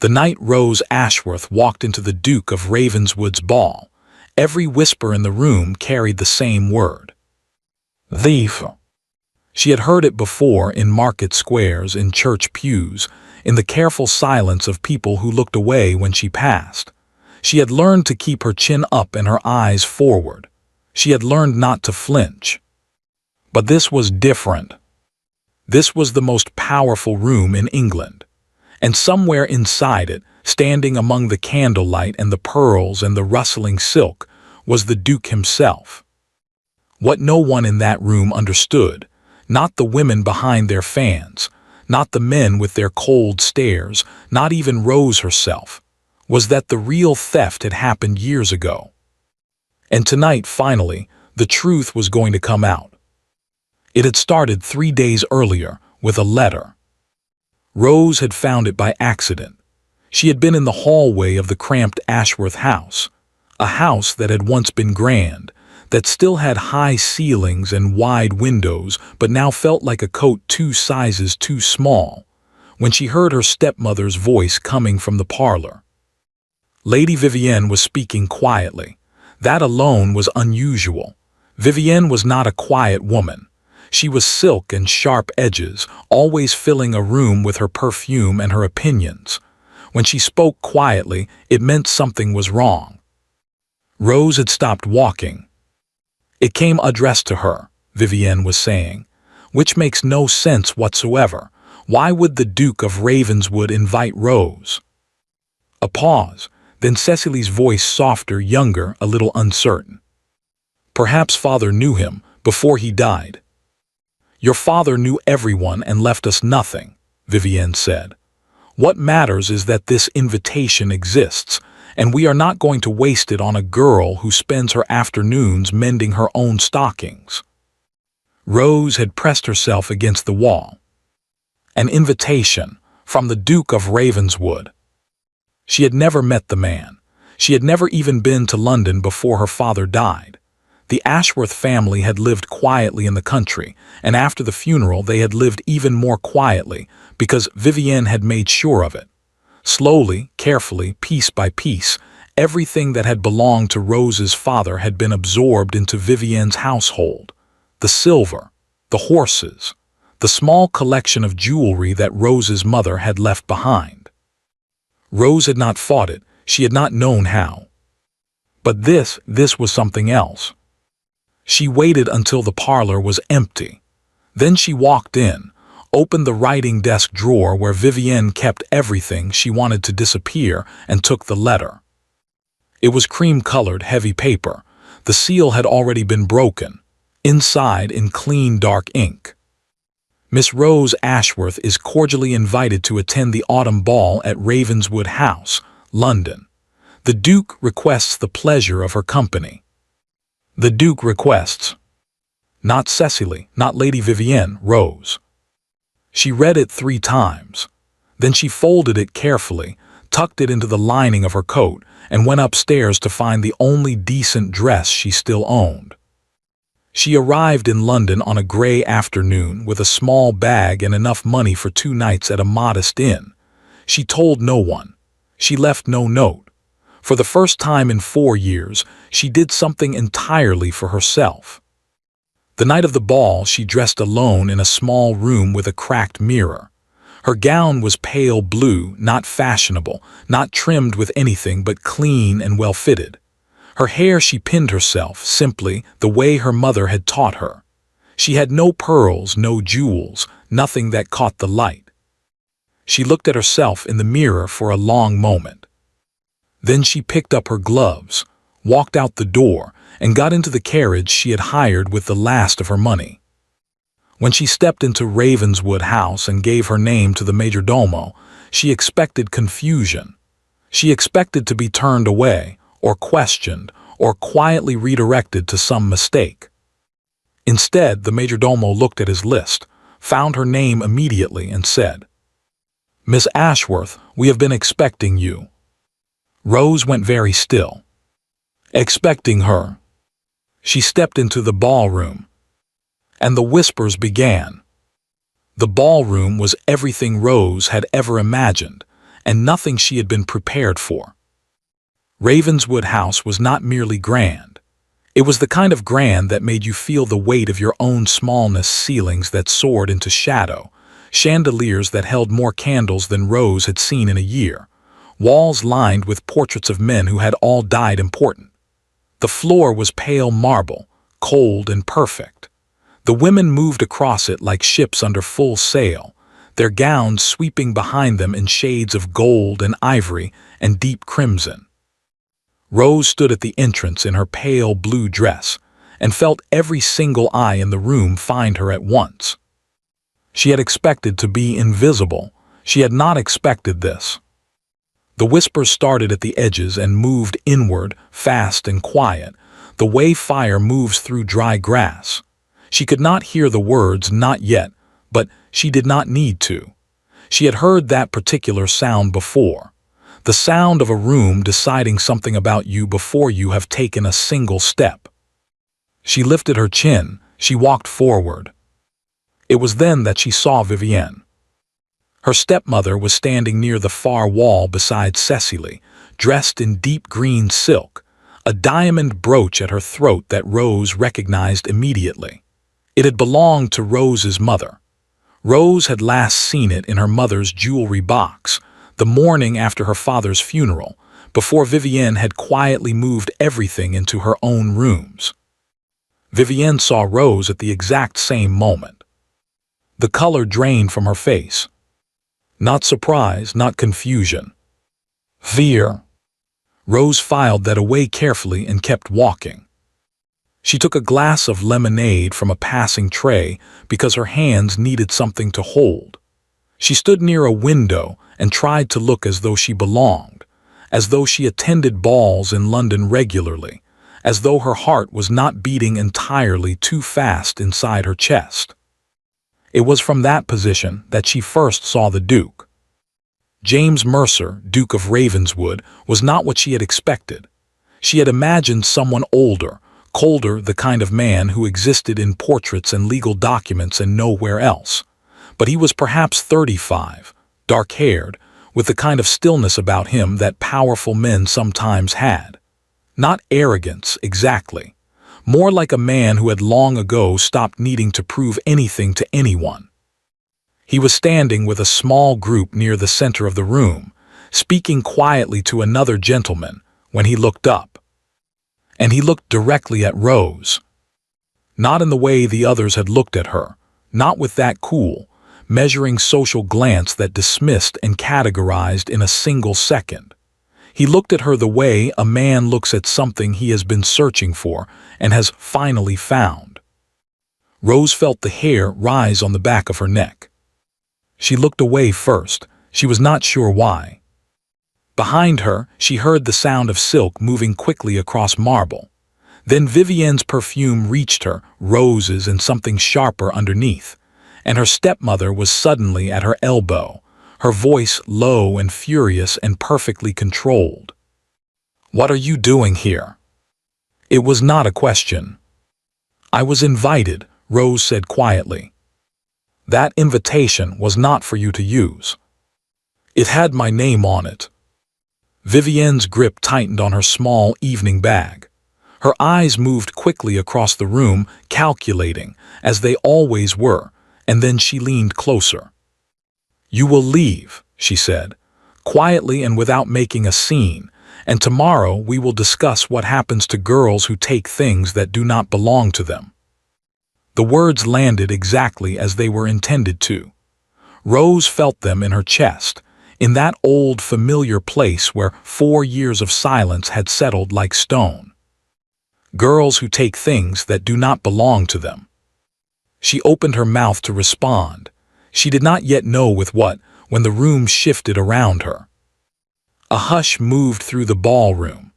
The night Rose Ashworth walked into the Duke of Ravenswood's ball, every whisper in the room carried the same word. Thief. She had heard it before in market squares, in church pews, in the careful silence of people who looked away when she passed. She had learned to keep her chin up and her eyes forward. She had learned not to flinch. But this was different. This was the most powerful room in England. And somewhere inside it, standing among the candlelight and the pearls and the rustling silk, was the Duke himself. What no one in that room understood, not the women behind their fans, not the men with their cold stares, not even Rose herself, was that the real theft had happened years ago. And tonight, finally, the truth was going to come out. It had started 3 days earlier with a letter. Rose had found it by accident. She had been in the hallway of the cramped Ashworth house, a house that had once been grand, that still had high ceilings and wide windows, but now felt like a coat 2 sizes too small, when she heard her stepmother's voice coming from the parlor. Lady Vivienne was speaking quietly. That alone was unusual. Vivienne was not a quiet woman. She was silk and sharp edges, always filling a room with her perfume and her opinions. When she spoke quietly, it meant something was wrong. Rose had stopped walking. It came addressed to her, Vivienne was saying, which makes no sense whatsoever. Why would the Duke of Ravenswood invite Rose? A pause, then Cecily's voice softer, younger, a little uncertain. Perhaps father knew him before he died. Your father knew everyone and left us nothing, Vivienne said. What matters is that this invitation exists, and we are not going to waste it on a girl who spends her afternoons mending her own stockings. Rose had pressed herself against the wall. An invitation from the Duke of Ravenswood. She had never met the man. She had never even been to London before her father died. The Ashworth family had lived quietly in the country, and after the funeral they had lived even more quietly, because Vivienne had made sure of it. Slowly, carefully, piece by piece, everything that had belonged to Rose's father had been absorbed into Vivienne's household. The silver, the horses, the small collection of jewelry that Rose's mother had left behind. Rose had not fought it, she had not known how. But this was something else. She waited until the parlor was empty. Then she walked in, opened the writing desk drawer where Vivienne kept everything she wanted to disappear, and took the letter. It was cream-colored, heavy paper. The seal had already been broken. Inside, in clean, dark ink. Miss Rose Ashworth is cordially invited to attend the autumn ball at Ravenswood House, London. The Duke requests the pleasure of her company. The Duke requests. Not Cecily, not Lady Vivienne, Rose. She read it 3 times. Then she folded it carefully, tucked it into the lining of her coat, and went upstairs to find the only decent dress she still owned. She arrived in London on a grey afternoon with a small bag and enough money for 2 nights at a modest inn. She told no one. She left no note. For the first time in 4 years, she did something entirely for herself. The night of the ball, she dressed alone in a small room with a cracked mirror. Her gown was pale blue, not fashionable, not trimmed with anything but clean and well-fitted. Her hair she pinned herself, simply, the way her mother had taught her. She had no pearls, no jewels, nothing that caught the light. She looked at herself in the mirror for a long moment. Then she picked up her gloves, walked out the door, and got into the carriage she had hired with the last of her money. When she stepped into Ravenswood House and gave her name to the majordomo, she expected confusion. She expected to be turned away, or questioned, or quietly redirected to some mistake. Instead, the majordomo looked at his list, found her name immediately, and said, "Miss Ashworth, we have been expecting you." Rose went very still. Expecting her. She stepped into the ballroom. And the whispers began. The ballroom was everything Rose had ever imagined, and nothing she had been prepared for. Ravenswood House was not merely grand. It was the kind of grand that made you feel the weight of your own smallness, ceilings that soared into shadow, chandeliers that held more candles than Rose had seen in a year, walls lined with portraits of men who had all died important. The floor was pale marble, cold and perfect. The women moved across it like ships under full sail, their gowns sweeping behind them in shades of gold and ivory and deep crimson. Rose stood at the entrance in her pale blue dress and felt every single eye in the room find her at once. She had expected to be invisible. She had not expected this. The whispers started at the edges and moved inward, fast and quiet, the way fire moves through dry grass. She could not hear the words, not yet, but she did not need to. She had heard that particular sound before. The sound of a room deciding something about you before you have taken a single step. She lifted her chin. She walked forward. It was then that she saw Vivienne. Her stepmother was standing near the far wall beside Cecily, dressed in deep green silk, a diamond brooch at her throat that Rose recognized immediately. It had belonged to Rose's mother. Rose had last seen it in her mother's jewelry box, the morning after her father's funeral, before Vivienne had quietly moved everything into her own rooms. Vivienne saw Rose at the exact same moment. The color drained from her face. Not surprise, not confusion. Fear. Rose filed that away carefully and kept walking. She took a glass of lemonade from a passing tray because her hands needed something to hold. She stood near a window and tried to look as though she belonged, as though she attended balls in London regularly, as though her heart was not beating entirely too fast inside her chest. It was from that position that she first saw the Duke. James Mercer, Duke of Ravenswood, was not what she had expected. She had imagined someone older, colder, the kind of man who existed in portraits and legal documents and nowhere else. But he was perhaps 35, dark-haired, with the kind of stillness about him that powerful men sometimes had. Not arrogance, exactly. More like a man who had long ago stopped needing to prove anything to anyone. He was standing with a small group near the center of the room, speaking quietly to another gentleman, when he looked up. And he looked directly at Rose. Not in the way the others had looked at her, not with that cool, measuring social glance that dismissed and categorized in a single second. He looked at her the way a man looks at something he has been searching for and has finally found. Rose felt the hair rise on the back of her neck. She looked away first. She was not sure why. Behind her, she heard the sound of silk moving quickly across marble. Then Vivienne's perfume reached her, roses and something sharper underneath, and her stepmother was suddenly at her elbow, her voice low and furious and perfectly controlled. "What are you doing here?" It was not a question. "I was invited," Rose said quietly. "That invitation was not for you to use. It had my name on it." Vivienne's grip tightened on her small evening bag. Her eyes moved quickly across the room, calculating, as they always were, and then she leaned closer. "You will leave," she said, quietly and without making a scene, "and tomorrow we will discuss what happens to girls who take things that do not belong to them." The words landed exactly as they were intended to. Rose felt them in her chest, in that old familiar place where 4 years of silence had settled like stone. Girls who take things that do not belong to them. She opened her mouth to respond. She did not yet know with what, when the room shifted around her. A hush moved through the ballroom,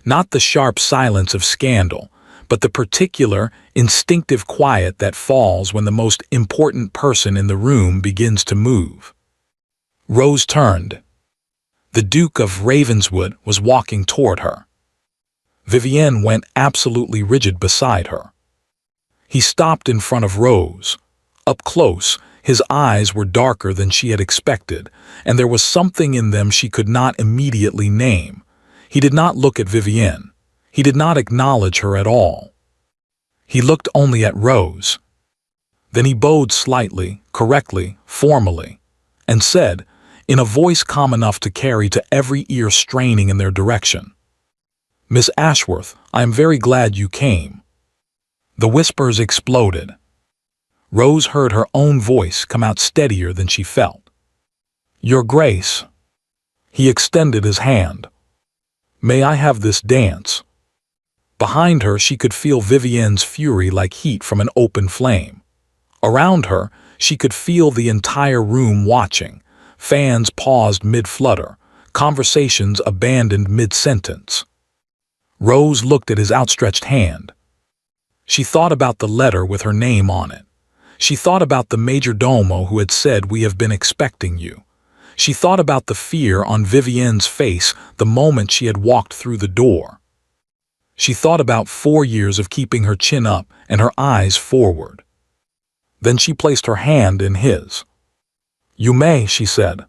not the sharp silence of scandal, but the particular, instinctive quiet that falls when the most important person in the room begins to move. Rose turned. The Duke of Ravenswood was walking toward her. Vivienne went absolutely rigid beside her. He stopped in front of Rose. Up close, His eyes were darker than she had expected, and there was something in them she could not immediately name. He did not look at Vivienne. He did not acknowledge her at all. He looked only at Rose. Then he bowed slightly, correctly, formally, and said, in a voice calm enough to carry to every ear straining in their direction, "Miss Ashworth, I am very glad you came." The whispers exploded. Rose heard her own voice come out steadier than she felt. "Your Grace." He extended his hand. "May I have this dance?" Behind her she could feel Vivienne's fury like heat from an open flame. Around her she could feel the entire room watching, fans paused mid-flutter, conversations abandoned mid-sentence. Rose looked at his outstretched hand. She thought about the letter with her name on it. She thought about the majordomo who had said, "We have been expecting you." She thought about the fear on Vivienne's face the moment she had walked through the door. She thought about 4 years of keeping her chin up and her eyes forward. Then she placed her hand in his. "You may," she said.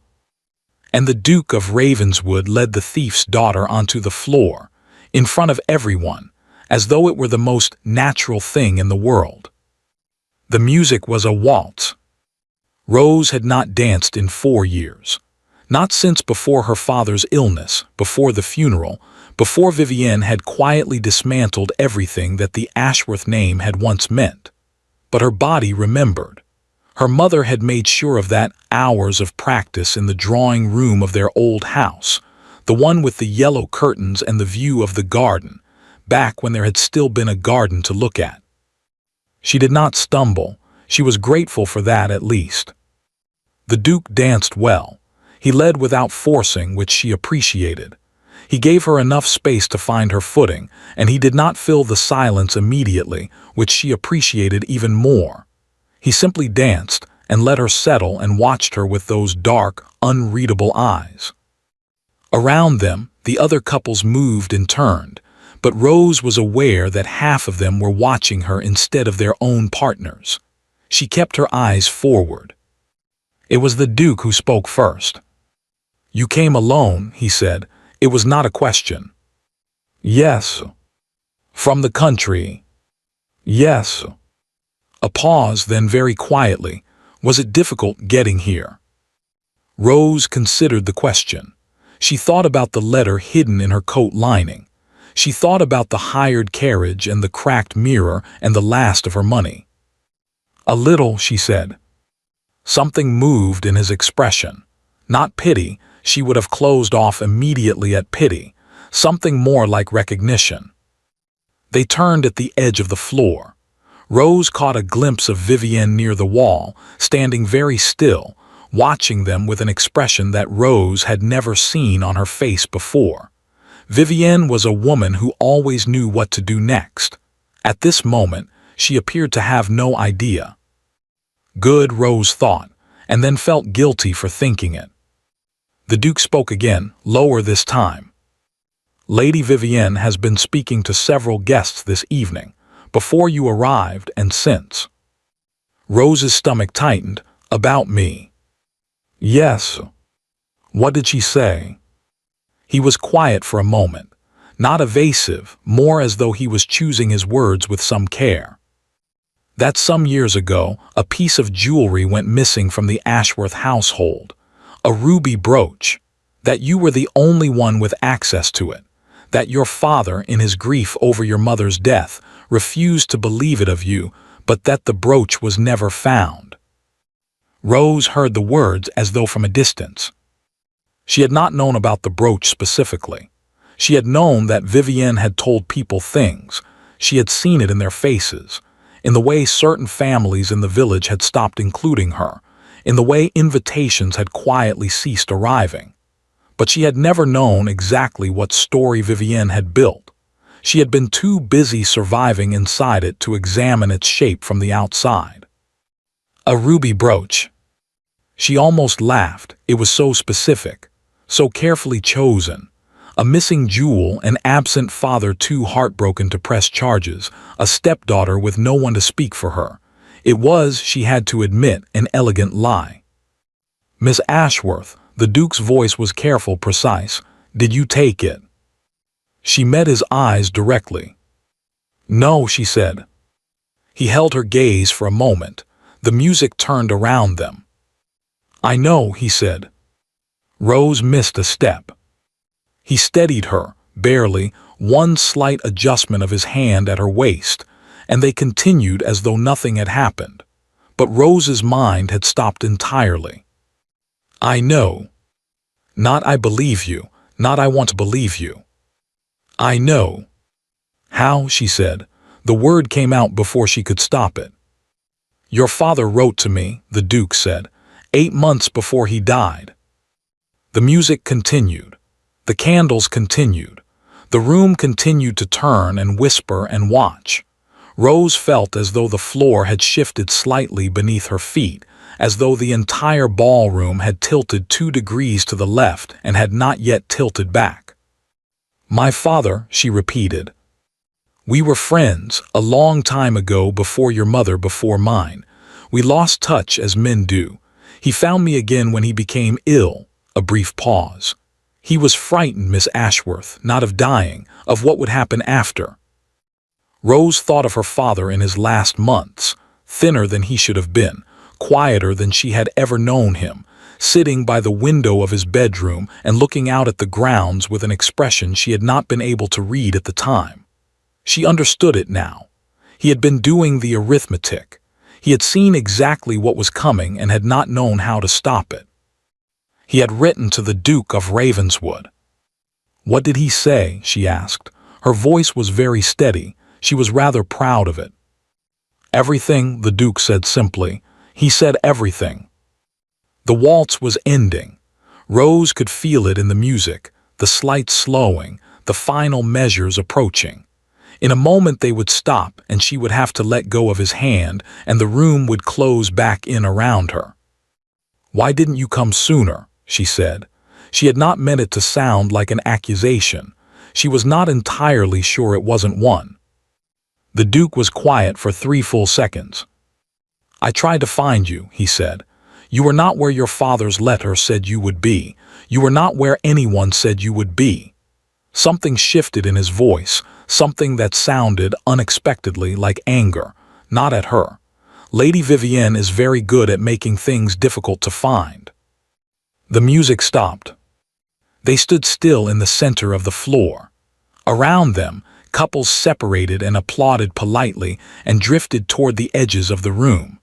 And the Duke of Ravenswood led the thief's daughter onto the floor, in front of everyone, as though it were the most natural thing in the world. The music was a waltz. Rose had not danced in 4 years. Not since before her father's illness, before the funeral, before Vivienne had quietly dismantled everything that the Ashworth name had once meant. But her body remembered. Her mother had made sure of that, hours of practice in the drawing room of their old house, the one with the yellow curtains and the view of the garden, back when there had still been a garden to look at. She did not stumble. She was grateful for that at least. The Duke danced well. He led without forcing, which she appreciated. He gave her enough space to find her footing, and he did not fill the silence immediately, which she appreciated even more. He simply danced and let her settle and watched her with those dark, unreadable eyes. Around them, the other couples moved and turned, but Rose was aware that half of them were watching her instead of their own partners. She kept her eyes forward. It was the Duke who spoke first. "You came alone," he said. "It was not a question." "Yes." "From the country?" "Yes." A pause, then very quietly, "Was it difficult getting here?" Rose considered the question. She thought about the letter hidden in her coat lining. She thought about the hired carriage and the cracked mirror and the last of her money. "A little," she said. Something moved in his expression. Not pity, she would have closed off immediately at pity, something more like recognition. They turned at the edge of the floor. Rose caught a glimpse of Vivienne near the wall, standing very still, watching them with an expression that Rose had never seen on her face before. Vivienne was a woman who always knew what to do next. At this moment, she appeared to have no idea. Good, Rose thought, and then felt guilty for thinking it. The Duke spoke again, lower this time. "Lady Vivienne has been speaking to several guests this evening, before you arrived and since." Rose's stomach tightened. "About me?" "Yes." "What did she say?" He was quiet for a moment, not evasive, more as though he was choosing his words with some care. "That some years ago, a piece of jewelry went missing from the Ashworth household, a ruby brooch, that you were the only one with access to it, that your father, in his grief over your mother's death, refused to believe it of you, but that the brooch was never found." Rose heard the words as though from a distance. She had not known about the brooch specifically. She had known that Vivienne had told people things. She had seen it in their faces, in the way certain families in the village had stopped including her, in the way invitations had quietly ceased arriving. But she had never known exactly what story Vivienne had built. She had been too busy surviving inside it to examine its shape from the outside. A ruby brooch. She almost laughed. It was so specific, so carefully chosen. A missing jewel, an absent father too heartbroken to press charges, a stepdaughter with no one to speak for her. It was, she had to admit, an elegant lie. "Miss Ashworth," the Duke's voice was careful, precise, "did you take it?" She met his eyes directly. "No," she said. He held her gaze for a moment. The music turned around them. "I know," he said. Rose missed a step. He steadied her, barely, one slight adjustment of his hand at her waist, and they continued as though nothing had happened. But Rose's mind had stopped entirely. "I know." Not "I believe you," not "I want to believe you." "I know." "How?" she said. The word came out before she could stop it. "Your father wrote to me," the Duke said, 8 months before he died." The music continued. The candles continued. The room continued to turn and whisper and watch. Rose felt as though the floor had shifted slightly beneath her feet, as though the entire ballroom had tilted 2 degrees to the left and had not yet tilted back. "My father," she repeated. "We were friends, a long time ago, before your mother, before mine. We lost touch as men do. He found me again when he became ill." A brief pause. "He was frightened, Miss Ashworth, not of dying, of what would happen after." Rose thought of her father in his last months, thinner than he should have been, quieter than she had ever known him, sitting by the window of his bedroom and looking out at the grounds with an expression she had not been able to read at the time. She understood it now. He had been doing the arithmetic. He had seen exactly what was coming and had not known how to stop it. He had written to the Duke of Ravenswood. "What did he say?" she asked. Her voice was very steady. She was rather proud of it. "Everything," the Duke said simply. "He said everything." The waltz was ending. Rose could feel it in the music, the slight slowing, the final measures approaching. In a moment they would stop, and she would have to let go of his hand, and the room would close back in around her. "Why didn't you come sooner?" she said. She had not meant it to sound like an accusation. She was not entirely sure it wasn't one. The Duke was quiet for 3 full seconds. "I tried to find you," he said. "You were not where your father's letter said you would be. You were not where anyone said you would be." Something shifted in his voice, something that sounded unexpectedly like anger, not at her. Lady Vivienne is very good at making things difficult to find. The music stopped. They stood still in the center of the floor. Around them, couples separated and applauded politely and drifted toward the edges of the room.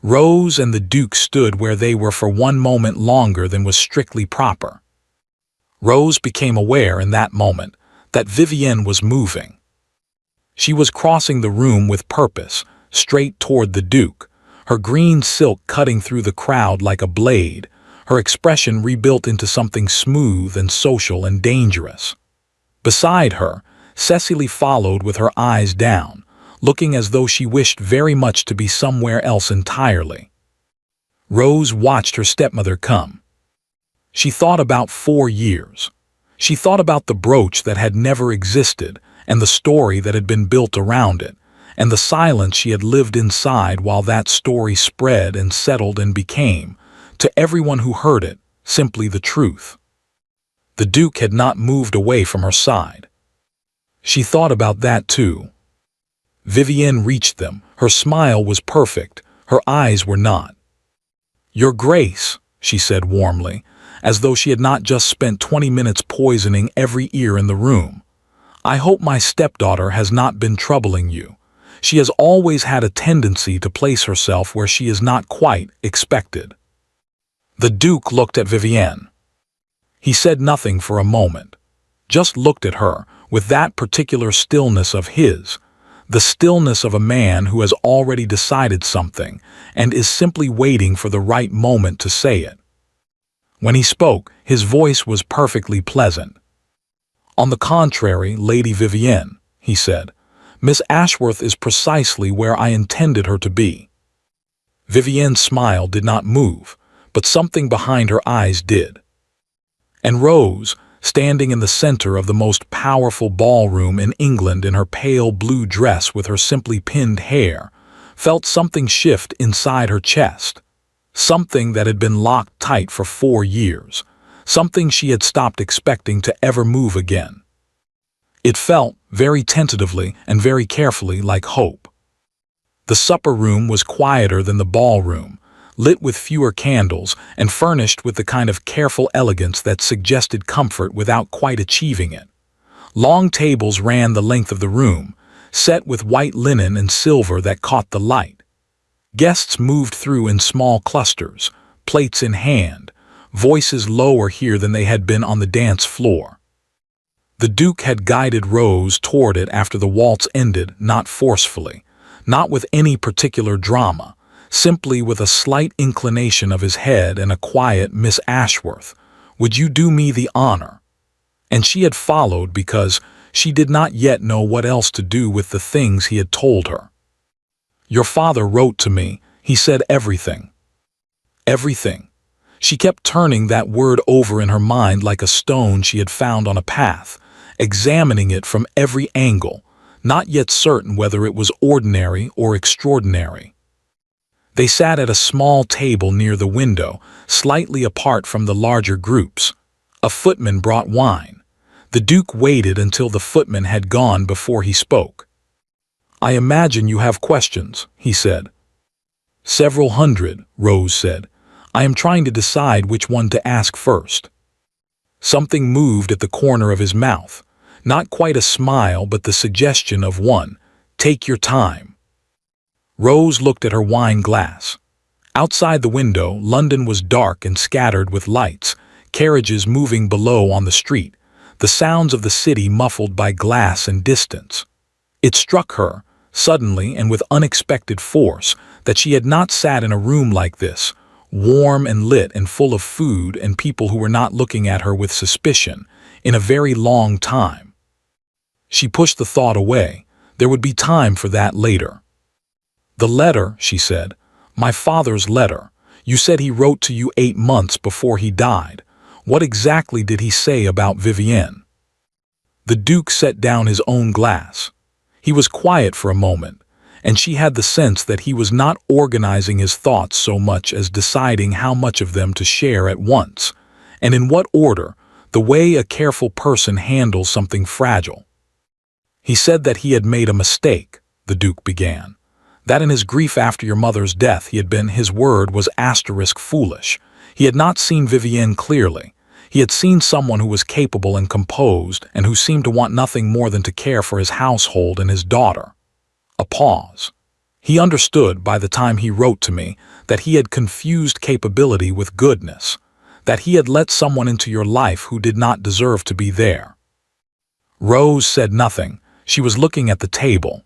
Rose and the Duke stood where they were for one moment longer than was strictly proper. Rose became aware in that moment that Vivienne was moving. She was crossing the room with purpose, straight toward the Duke, her green silk cutting through the crowd like a blade, her expression rebuilt into something smooth and social and dangerous. Beside her, Cecily followed with her eyes down, looking as though she wished very much to be somewhere else entirely. Rose watched her stepmother come. She thought about 4 years. She thought about the brooch that had never existed, and the story that had been built around it, and the silence she had lived inside while that story spread and settled and became, to everyone who heard it, simply the truth. The Duke had not moved away from her side. She thought about that too. Vivienne reached them. Her smile was perfect. Her eyes were not. "Your Grace," she said warmly, as though she had not just spent 20 minutes poisoning every ear in the room. "I hope my stepdaughter has not been troubling you. She has always had a tendency to place herself where she is not quite expected." The Duke looked at Vivienne. He said nothing for a moment, just looked at her with that particular stillness of his, the stillness of a man who has already decided something and is simply waiting for the right moment to say it. When he spoke, his voice was perfectly pleasant. "On the contrary, Lady Vivienne," he said, "Miss Ashworth is precisely where I intended her to be." Vivienne's smile did not move, but something behind her eyes did. And Rose, standing in the center of the most powerful ballroom in England in her pale blue dress with her simply pinned hair, felt something shift inside her chest. Something that had been locked tight for 4 years. Something she had stopped expecting to ever move again. It felt, very tentatively and very carefully, like hope. The supper room was quieter than the ballroom, lit with fewer candles and furnished with the kind of careful elegance that suggested comfort without quite achieving it. Long tables ran the length of the room, set with white linen and silver that caught the light. Guests moved through in small clusters, plates in hand, voices lower here than they had been on the dance floor. The Duke had guided Rose toward it after the waltz ended, not forcefully, not with any particular drama, simply with a slight inclination of his head and a quiet "Miss Ashworth, would you do me the honor?" And she had followed because she did not yet know what else to do with the things he had told her. "Your father wrote to me, he said everything." Everything. She kept turning that word over in her mind like a stone she had found on a path, examining it from every angle, not yet certain whether it was ordinary or extraordinary. They sat at a small table near the window, slightly apart from the larger groups. A footman brought wine. The Duke waited until the footman had gone before he spoke. "I imagine you have questions," he said. "Several hundred," Rose said. "I am trying to decide which one to ask first." Something moved at the corner of his mouth. Not quite a smile, but the suggestion of one. "Take your time." Rose looked at her wine glass. Outside the window, London was dark and scattered with lights, carriages moving below on the street, the sounds of the city muffled by glass and distance. It struck her, suddenly and with unexpected force, that she had not sat in a room like this, warm and lit and full of food and people who were not looking at her with suspicion, in a very long time. She pushed the thought away. There would be time for that later. "The letter," she said. "My father's letter. You said he wrote to you 8 months before he died. What exactly did he say about Vivienne?" The Duke set down his own glass. He was quiet for a moment, and she had the sense that he was not organizing his thoughts so much as deciding how much of them to share at once, and in what order, the way a careful person handles something fragile. "He said that he had made a mistake," the Duke began. "That in his grief after your mother's death he had been, his word was *foolish. He had not seen Vivienne clearly. He had seen someone who was capable and composed and who seemed to want nothing more than to care for his household and his daughter." A pause. "He understood by the time he wrote to me that he had confused capability with goodness, that he had let someone into your life who did not deserve to be there." Rose said nothing. She was looking at the table.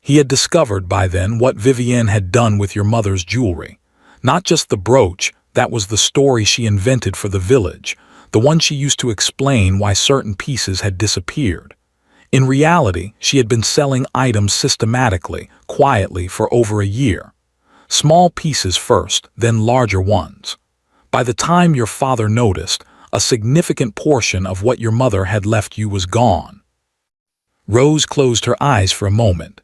"He had discovered by then what Vivienne had done with your mother's jewelry. Not just the brooch, that was the story she invented for the village, the one she used to explain why certain pieces had disappeared. In reality, she had been selling items systematically, quietly for over a year. Small pieces first, then larger ones. By the time your father noticed, a significant portion of what your mother had left you was gone." Rose closed her eyes for a moment.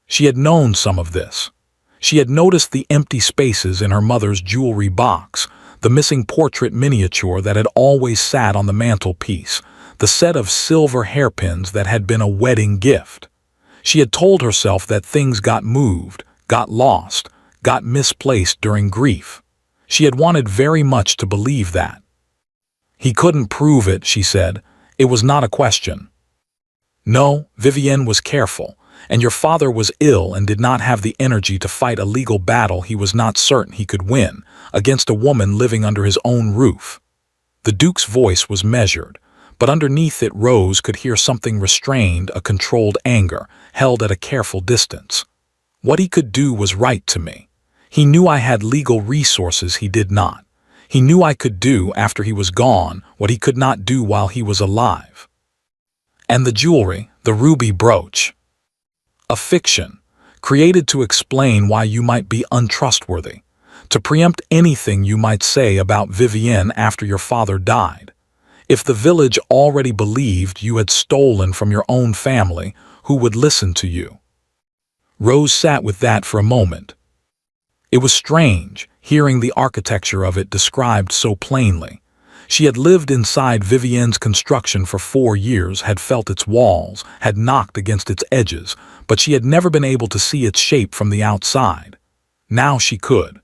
She had known some of this. She had noticed the empty spaces in her mother's jewelry box, the missing portrait miniature that had always sat on the mantelpiece, the set of silver hairpins that had been a wedding gift. She had told herself that things got moved, got lost, got misplaced during grief. She had wanted very much to believe that. "He couldn't prove it," she said. "It was not a question." "No, Vivienne was careful, and your father was ill and did not have the energy to fight a legal battle he was not certain he could win, against a woman living under his own roof." The Duke's voice was measured, but underneath it Rose could hear something restrained, a controlled anger, held at a careful distance. "What he could do was right to me. He knew I had legal resources he did not. He knew I could do, after he was gone, what he could not do while he was alive." "And the jewelry, the ruby brooch." "A fiction, created to explain why you might be untrustworthy, to preempt anything you might say about Vivienne after your father died. If the village already believed you had stolen from your own family, who would listen to you?" Rose sat with that for a moment. It was strange, hearing the architecture of it described so plainly. She had lived inside Vivienne's construction for 4 years, had felt its walls, had knocked against its edges, but she had never been able to see its shape from the outside. Now she could.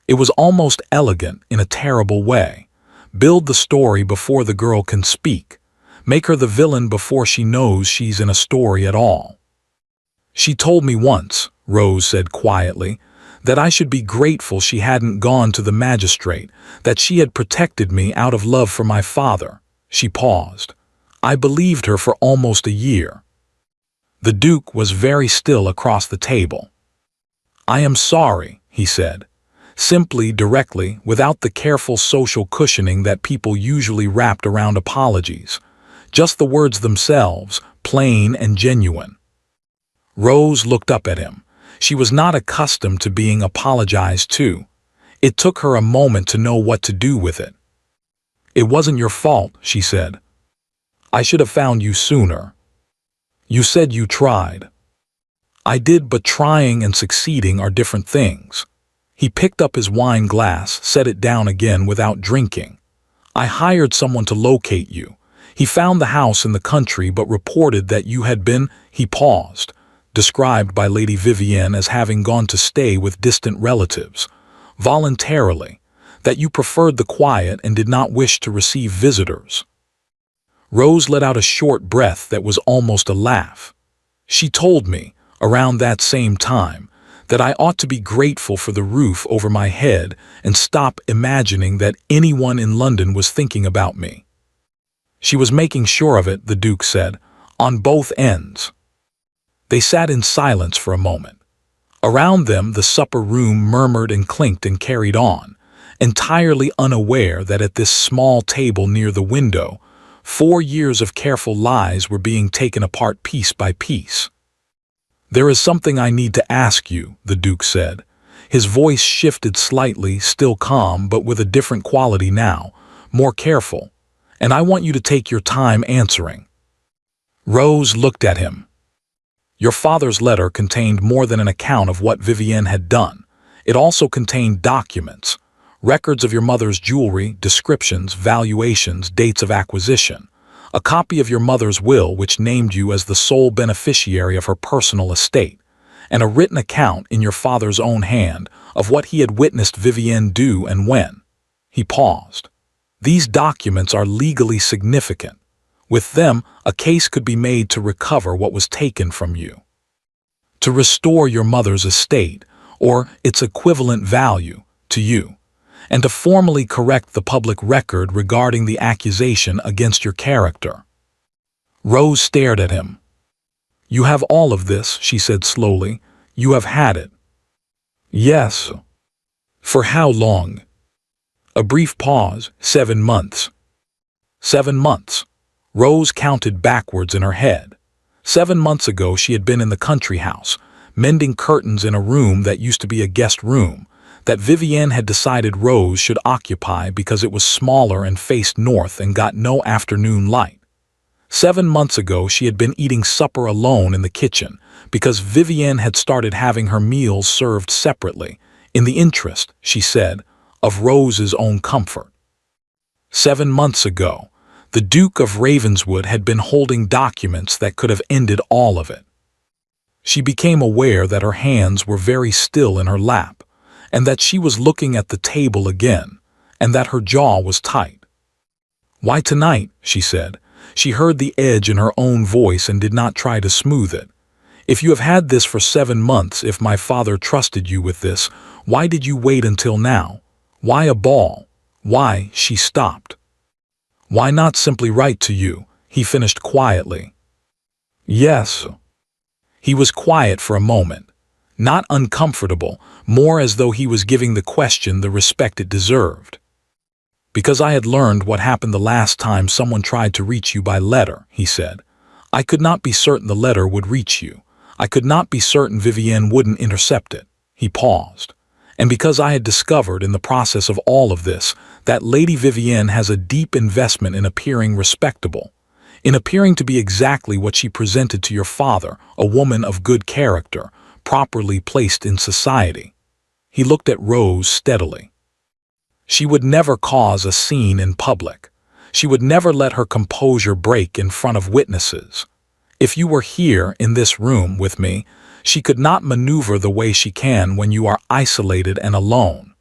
It was almost elegant in a terrible way. Build the story before the girl can speak. Make her the villain before she knows she's in a story at all. She told me once, Rose said quietly, that I should be grateful she hadn't gone to the magistrate, that she had protected me out of love for my father. She paused. I believed her for almost a year. The Duke was very still across the table. I am sorry, he said. Simply, directly, without the careful social cushioning that people usually wrapped around apologies. Just the words themselves, plain and genuine. Rose looked up at him. She was not accustomed to being apologized to. It took her a moment to know what to do with it. It wasn't your fault, she said. I should have found you sooner. You said you tried. I did, but trying and succeeding are different things. He picked up his wine glass, set it down again without drinking. I hired someone to locate you. He found the house in the country but reported that you had been, he paused, described by Lady Vivienne as having gone to stay with distant relatives, voluntarily, that you preferred the quiet and did not wish to receive visitors. Rose let out a short breath that was almost a laugh. She told me, around that same time, that I ought to be grateful for the roof over my head and stop imagining that anyone in London was thinking about me. She was making sure of it, the Duke said, on both ends. They sat in silence for a moment. Around them the supper room murmured and clinked and carried on, entirely unaware that at this small table near the window, 4 years of careful lies were being taken apart piece by piece. There is something I need to ask you, the Duke said. His voice shifted slightly, still calm, but with a different quality now, more careful, and I want you to take your time answering. Rose looked at him. Your father's letter contained more than an account of what Vivienne had done. It also contained documents, records of your mother's jewelry, descriptions, valuations, dates of acquisition, a copy of your mother's will which named you as the sole beneficiary of her personal estate, and a written account in your father's own hand of what he had witnessed Vivienne do and when. He paused. These documents are legally significant. With them, a case could be made to recover what was taken from you, to restore your mother's estate, or its equivalent value, to you, and to formally correct the public record regarding the accusation against your character. Rose stared at him. You have all of this, she said slowly. You have had it. Yes. For how long? A brief pause. 7 months. 7 months. Rose counted backwards in her head. 7 months ago she had been in the country house, mending curtains in a room that used to be a guest room, that Vivienne had decided Rose should occupy because it was smaller and faced north and got no afternoon light. 7 months ago she had been eating supper alone in the kitchen because Vivienne had started having her meals served separately, in the interest, she said, of Rose's own comfort. 7 months ago, the Duke of Ravenswood had been holding documents that could have ended all of it. She became aware that her hands were very still in her lap, and that she was looking at the table again, and that her jaw was tight. Why tonight, she said. She heard the edge in her own voice and did not try to smooth it. If you have had this for 7 months, if my father trusted you with this, why did you wait until now? Why a ball? Why? She stopped. Why not simply write to you? He finished quietly. Yes. He was quiet for a moment, not uncomfortable, more as though he was giving the question the respect it deserved. Because I had learned what happened the last time someone tried to reach you by letter, he said. I could not be certain the letter would reach you. I could not be certain Vivienne wouldn't intercept it. He paused. And because I had discovered in the process of all of this that Lady Vivienne has a deep investment in appearing respectable, in appearing to be exactly what she presented to your father, a woman of good character, properly placed in society. He looked at Rose steadily. She would never cause a scene in public. She would never let her composure break in front of witnesses. If you were here in this room with me, she could not maneuver the way she can when you are isolated and alone.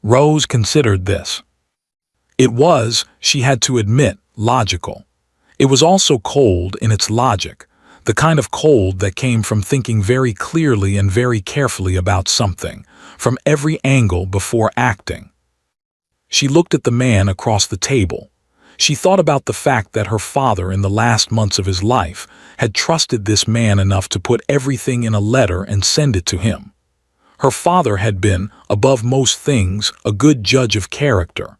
Rose considered this. It was, she had to admit, logical. It was also cold in its logic, the kind of cold that came from thinking very clearly and very carefully about something, from every angle before acting. She looked at the man across the table. She thought about the fact that her father in the last months of his life had trusted this man enough to put everything in a letter and send it to him. Her father had been, above most things, a good judge of character.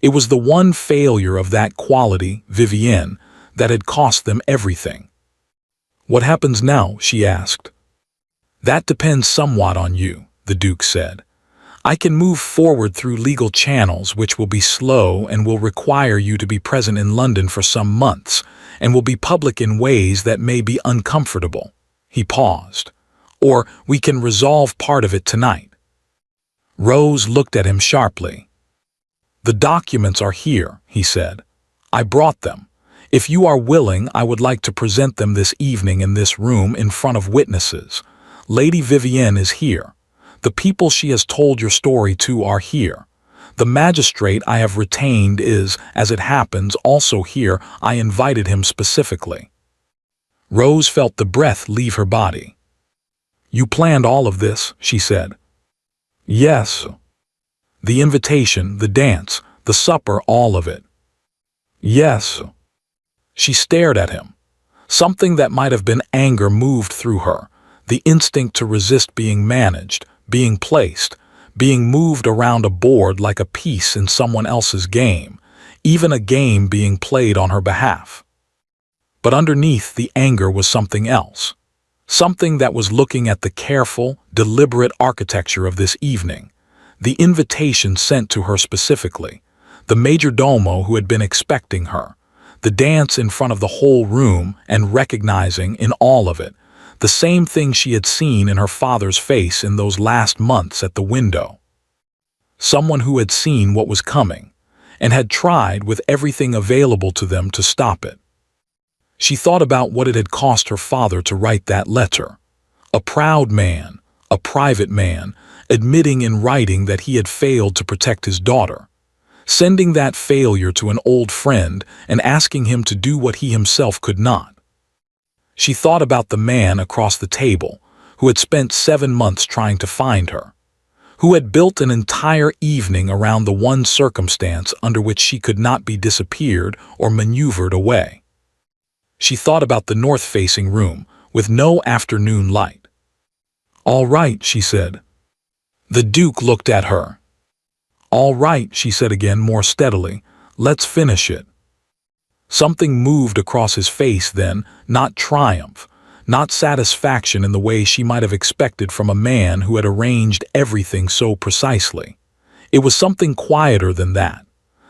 It was the one failure of that quality, Vivienne, that had cost them everything. "What happens now?" she asked. "That depends somewhat on you," the Duke said. "I can move forward through legal channels which will be slow and will require you to be present in London for some months, and will be public in ways that may be uncomfortable." He paused. "Or we can resolve part of it tonight." Rose looked at him sharply. "The documents are here," he said. "I brought them. If you are willing, I would like to present them this evening in this room in front of witnesses. Lady Vivienne is here. The people she has told your story to are here. The magistrate I have retained is, as it happens, also here. I invited him specifically." Rose felt the breath leave her body. "You planned all of this," she said. "Yes." "The invitation, the dance, the supper, all of it." "Yes." She stared at him. Something that might have been anger moved through her, the instinct to resist being managed, being placed, being moved around a board like a piece in someone else's game, even a game being played on her behalf. But underneath the anger was something else, something that was looking at the careful, deliberate architecture of this evening, the invitation sent to her specifically, the majordomo who had been expecting her, the dance in front of the whole room, and recognizing in all of it the same thing she had seen in her father's face in those last months at the window. Someone who had seen what was coming, and had tried with everything available to them to stop it. She thought about what it had cost her father to write that letter. A proud man, a private man, admitting in writing that he had failed to protect his daughter, sending that failure to an old friend and asking him to do what he himself could not. She thought about the man across the table who had spent 7 months trying to find her, who had built an entire evening around the one circumstance under which she could not be disappeared or maneuvered away. She thought about the north-facing room with no afternoon light. "All right," she said. The Duke looked at her. "All right," she said again more steadily. "Let's finish it." Something moved across his face then, not triumph, not satisfaction in the way she might have expected from a man who had arranged everything so precisely. It was something quieter than that,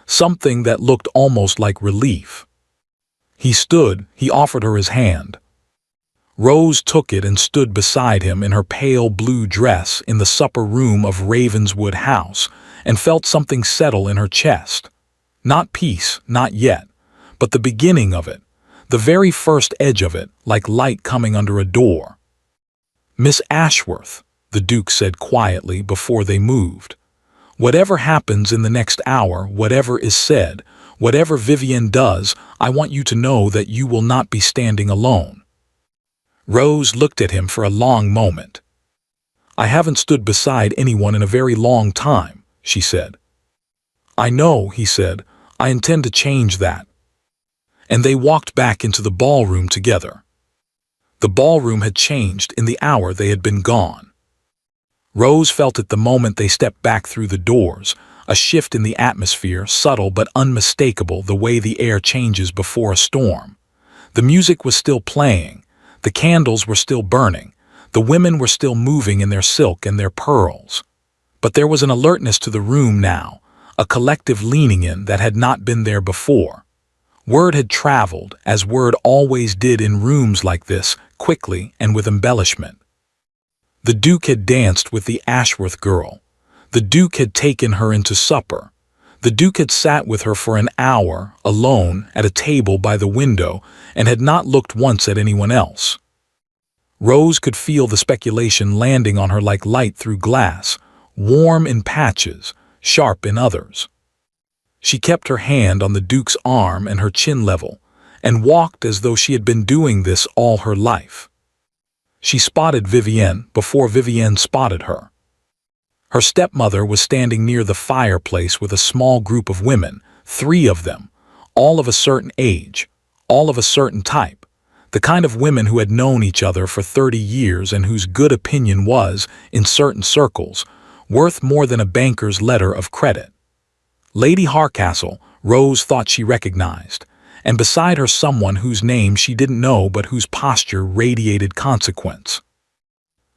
something that looked almost like relief. He stood, he offered her his hand. Rose took it and stood beside him in her pale blue dress in the supper room of Ravenswood House, and felt something settle in her chest. Not peace, not yet, but the beginning of it, the very first edge of it, like light coming under a door. "Miss Ashworth," the Duke said quietly before they moved, "whatever happens in the next hour, whatever is said, whatever Vivienne does, I want you to know that you will not be standing alone." Rose looked at him for a long moment. "I haven't stood beside anyone in a very long time," she said. "I know," he said. "I intend to change that." And they walked back into the ballroom together. The ballroom had changed in the hour they had been gone. Rose felt it the moment they stepped back through the doors, a shift in the atmosphere, subtle but unmistakable, the way the air changes before a storm. The music was still playing, the candles were still burning, the women were still moving in their silk and their pearls. But there was an alertness to the room now, a collective leaning in that had not been there before. Word had traveled, as word always did in rooms like this, quickly and with embellishment. The Duke had danced with the Ashworth girl. The Duke had taken her into supper. The Duke had sat with her for an hour, alone, at a table by the window, and had not looked once at anyone else. Rose could feel the speculation landing on her like light through glass, warm in patches, sharp in others. She kept her hand on the Duke's arm and her chin level, and walked as though she had been doing this all her life. She spotted Vivienne before Vivienne spotted her. Her stepmother was standing near the fireplace with a small group of women, 3 of them, all of a certain age, all of a certain type, the kind of women who had known each other for 30 years and whose good opinion was, in certain circles, worth more than a banker's letter of credit. Lady Harcastle, Rose thought she recognized, and beside her someone whose name she didn't know but whose posture radiated consequence.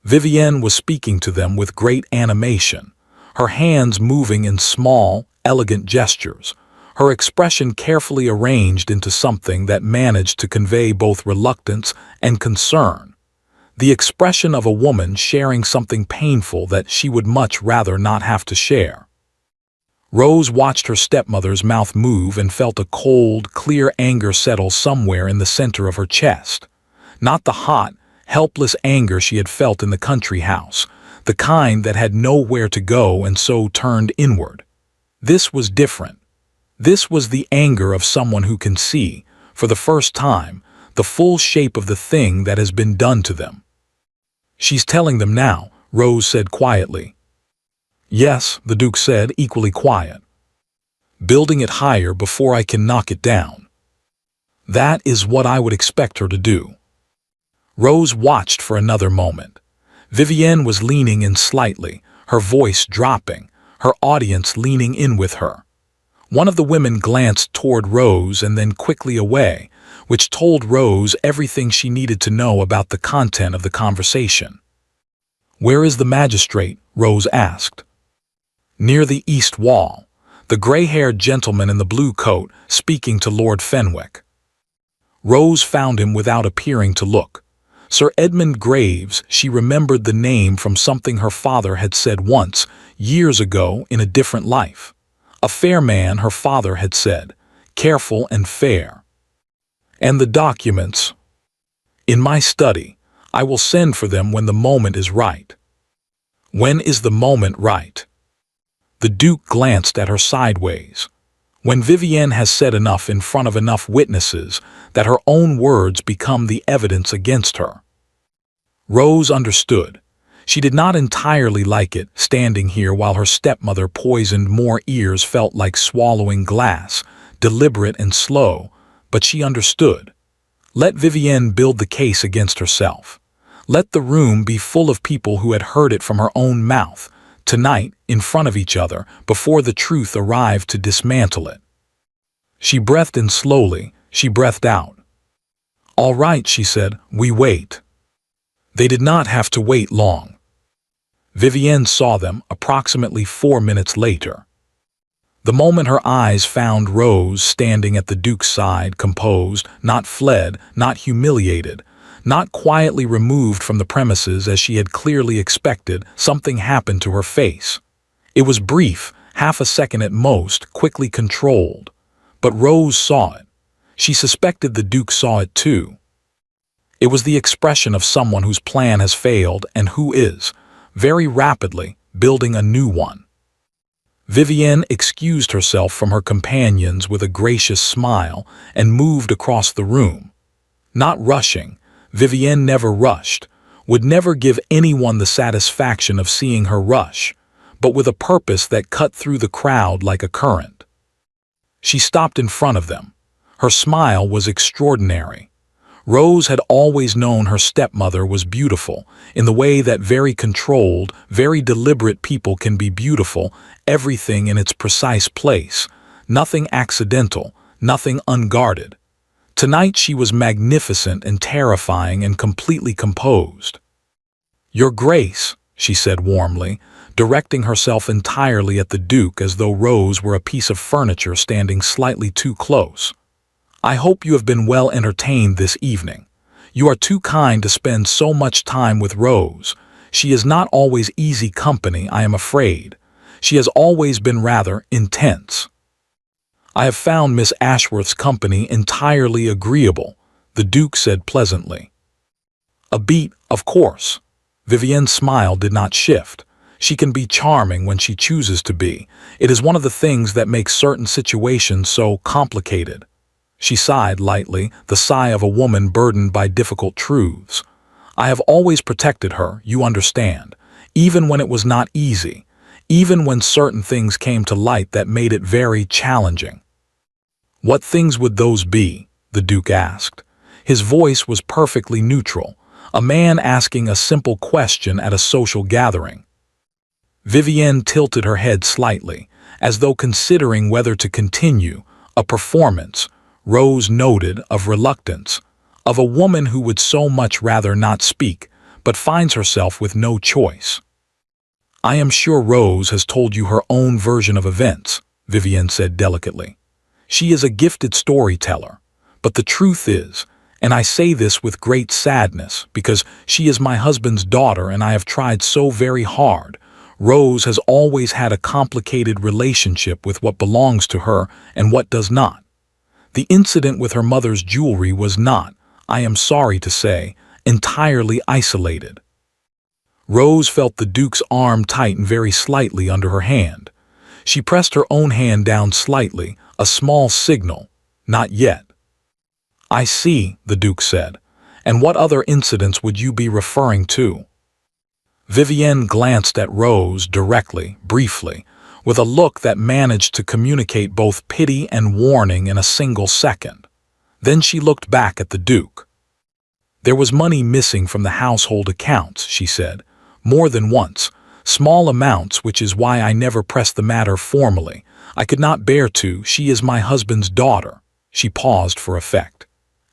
Vivienne was speaking to them with great animation, her hands moving in small, elegant gestures, her expression carefully arranged into something that managed to convey both reluctance and concern, the expression of a woman sharing something painful that she would much rather not have to share. Rose watched her stepmother's mouth move and felt a cold, clear anger settle somewhere in the center of her chest. Not the hot, helpless anger she had felt in the country house, the kind that had nowhere to go and so turned inward. This was different. This was the anger of someone who can see, for the first time, the full shape of the thing that has been done to them. "She's telling them now," Rose said quietly. "Yes," the Duke said, equally quiet. "Building it higher before I can knock it down. That is what I would expect her to do." Rose watched for another moment. Vivienne was leaning in slightly, her voice dropping, her audience leaning in with her. One of the women glanced toward Rose and then quickly away, which told Rose everything she needed to know about the content of the conversation. "Where is the magistrate?" Rose asked. "Near the east wall, the gray-haired gentleman in the blue coat speaking to Lord Fenwick." Rose found him without appearing to look. Sir Edmund Graves, she remembered the name from something her father had said once, years ago in a different life. A fair man, her father had said, careful and fair. "And the documents?" "In my study. I will send for them when the moment is right." "When is the moment right?" The Duke glanced at her sideways. "When Vivienne has said enough in front of enough witnesses that her own words become the evidence against her." Rose understood. She did not entirely like it, standing here while her stepmother poisoned more ears felt like swallowing glass, deliberate and slow, but she understood. Let Vivienne build the case against herself. Let the room be full of people who had heard it from her own mouth, tonight, in front of each other, before the truth arrived to dismantle it. She breathed in slowly, she breathed out. "All right," she said, "we wait." They did not have to wait long. Vivienne saw them approximately 4 minutes later. The moment her eyes found Rose standing at the Duke's side, composed, not fled, not humiliated, not quietly removed from the premises as she had clearly expected, something happened to her face. It was brief, half a second at most, quickly controlled. But Rose saw it. She suspected the Duke saw it too. It was the expression of someone whose plan has failed and who is, very rapidly, building a new one. Vivienne excused herself from her companions with a gracious smile and moved across the room. Not rushing, Vivienne never rushed, would never give anyone the satisfaction of seeing her rush, but with a purpose that cut through the crowd like a current. She stopped in front of them. Her smile was extraordinary. Rose had always known her stepmother was beautiful, in the way that very controlled, very deliberate people can be beautiful, everything in its precise place, nothing accidental, nothing unguarded. Tonight she was magnificent and terrifying and completely composed. "Your Grace," she said warmly, directing herself entirely at the Duke as though Rose were a piece of furniture standing slightly too close. "I hope you have been well entertained this evening. You are too kind to spend so much time with Rose. She is not always easy company, I am afraid. She has always been rather intense. I have found Miss Ashworth's company entirely agreeable, the Duke said pleasantly. A beat, of course. Vivienne's smile did not shift. She can be charming when she chooses to be. It is one of the things that makes certain situations so complicated. She sighed lightly, the sigh of a woman burdened by difficult truths. I have always protected her, you understand, even when it was not easy, even when certain things came to light that made it very challenging. What things would those be? The Duke asked. His voice was perfectly neutral, a man asking a simple question at a social gathering. Vivienne tilted her head slightly, as though considering whether to continue. A performance, Rose noted, of reluctance, of a woman who would so much rather not speak, but finds herself with no choice. I am sure Rose has told you her own version of events, Vivienne said delicately. She is a gifted storyteller, but the truth is, and I say this with great sadness because she is my husband's daughter and I have tried so very hard, Rose has always had a complicated relationship with what belongs to her and what does not. The incident with her mother's jewelry was not, I am sorry to say, entirely isolated. Rose felt the Duke's arm tighten very slightly under her hand. She pressed her own hand down slightly, a small signal, not yet. I see, the Duke said. And what other incidents would you be referring to? Vivienne glanced at Rose directly, briefly, with a look that managed to communicate both pity and warning in a single second. Then she looked back at the Duke. There was money missing from the household accounts, she said, more than once, small amounts, which is why I never pressed the matter formally. I could not bear to, she is my husband's daughter. She paused for effect.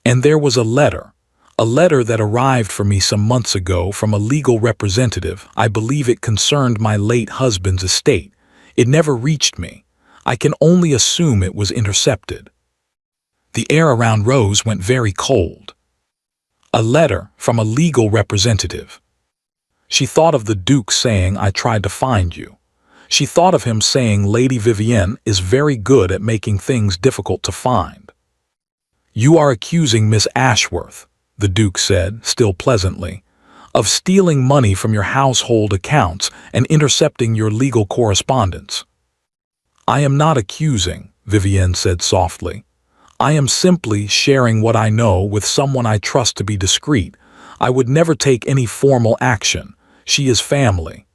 And there was a letter that arrived for me some months ago from a legal representative. I believe it concerned my late husband's estate. It never reached me. I can only assume it was intercepted. The air around Rose went very cold. A letter from a legal representative. She thought of the Duke saying, I tried to find you. She thought of him saying, Lady Vivienne is very good at making things difficult to find. You are accusing Miss Ashworth, the Duke said, still pleasantly, of stealing money from your household accounts and intercepting your legal correspondence. I am not accusing, Vivienne said softly. I am simply sharing what I know with someone I trust to be discreet. I would never take any formal action. She is family.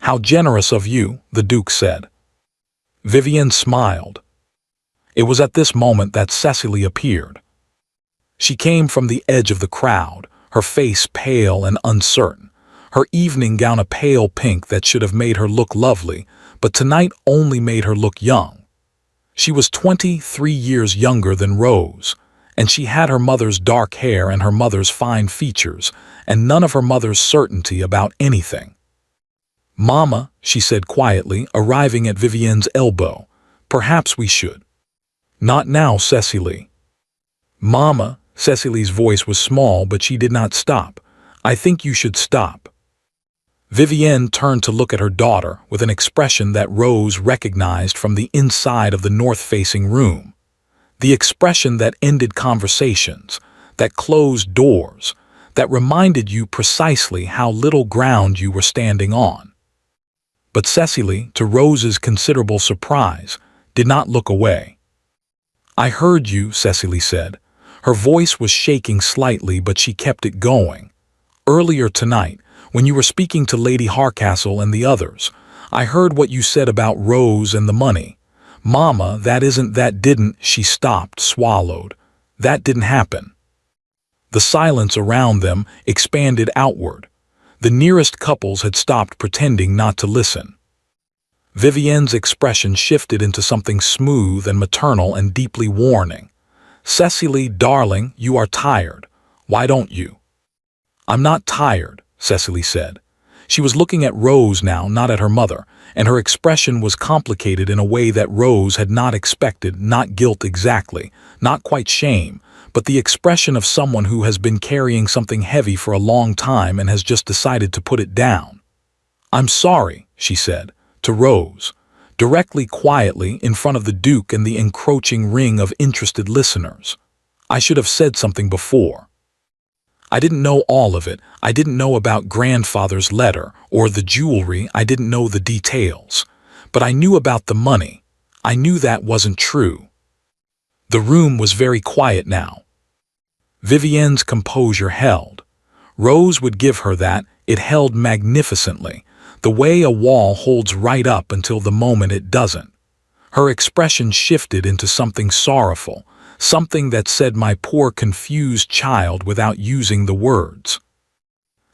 How generous of you, the Duke said. Vivienne smiled. It was at this moment that Cecily appeared. She came from the edge of the crowd, her face pale and uncertain, her evening gown a pale pink that should have made her look lovely, but tonight only made her look young. She was 23 years younger than Rose, and she had her mother's dark hair and her mother's fine features, and none of her mother's certainty about anything. Mama, she said quietly, arriving at Vivienne's elbow, perhaps we should. Not now, Cecily. Mama, Cecily's voice was small, but she did not stop. I think you should stop. Vivienne turned to look at her daughter with an expression that Rose recognized from the inside of the north-facing room. The expression that ended conversations, that closed doors, that reminded you precisely how little ground you were standing on. But Cecily, to Rose's considerable surprise, did not look away. I heard you, Cecily said. Her voice was shaking slightly, but she kept it going. Earlier tonight, when you were speaking to Lady Harcastle and the others, I heard what you said about Rose and the money. Mama, that didn't, she stopped, swallowed. That didn't happen. The silence around them expanded outward. The nearest couples had stopped pretending not to listen. Vivienne's expression shifted into something smooth and maternal and deeply warning. Cecily, darling, you are tired. Why don't you? I'm not tired, Cecily said. She was looking at Rose now, not at her mother, and her expression was complicated in a way that Rose had not expected, not guilt exactly, not quite shame, but the expression of someone who has been carrying something heavy for a long time and has just decided to put it down. "I'm sorry," she said, to Rose, directly, quietly, in front of the Duke and the encroaching ring of interested listeners. "I should have said something before. I didn't know all of it. I didn't know about grandfather's letter or the jewelry. I didn't know the details. But I knew about the money. I knew that wasn't true." The room was very quiet now. Vivienne's composure held. Rose would give her that. It held magnificently, the way a wall holds right up until the moment it doesn't. Her expression shifted into something sorrowful, something that said, "My poor confused child," without using the words.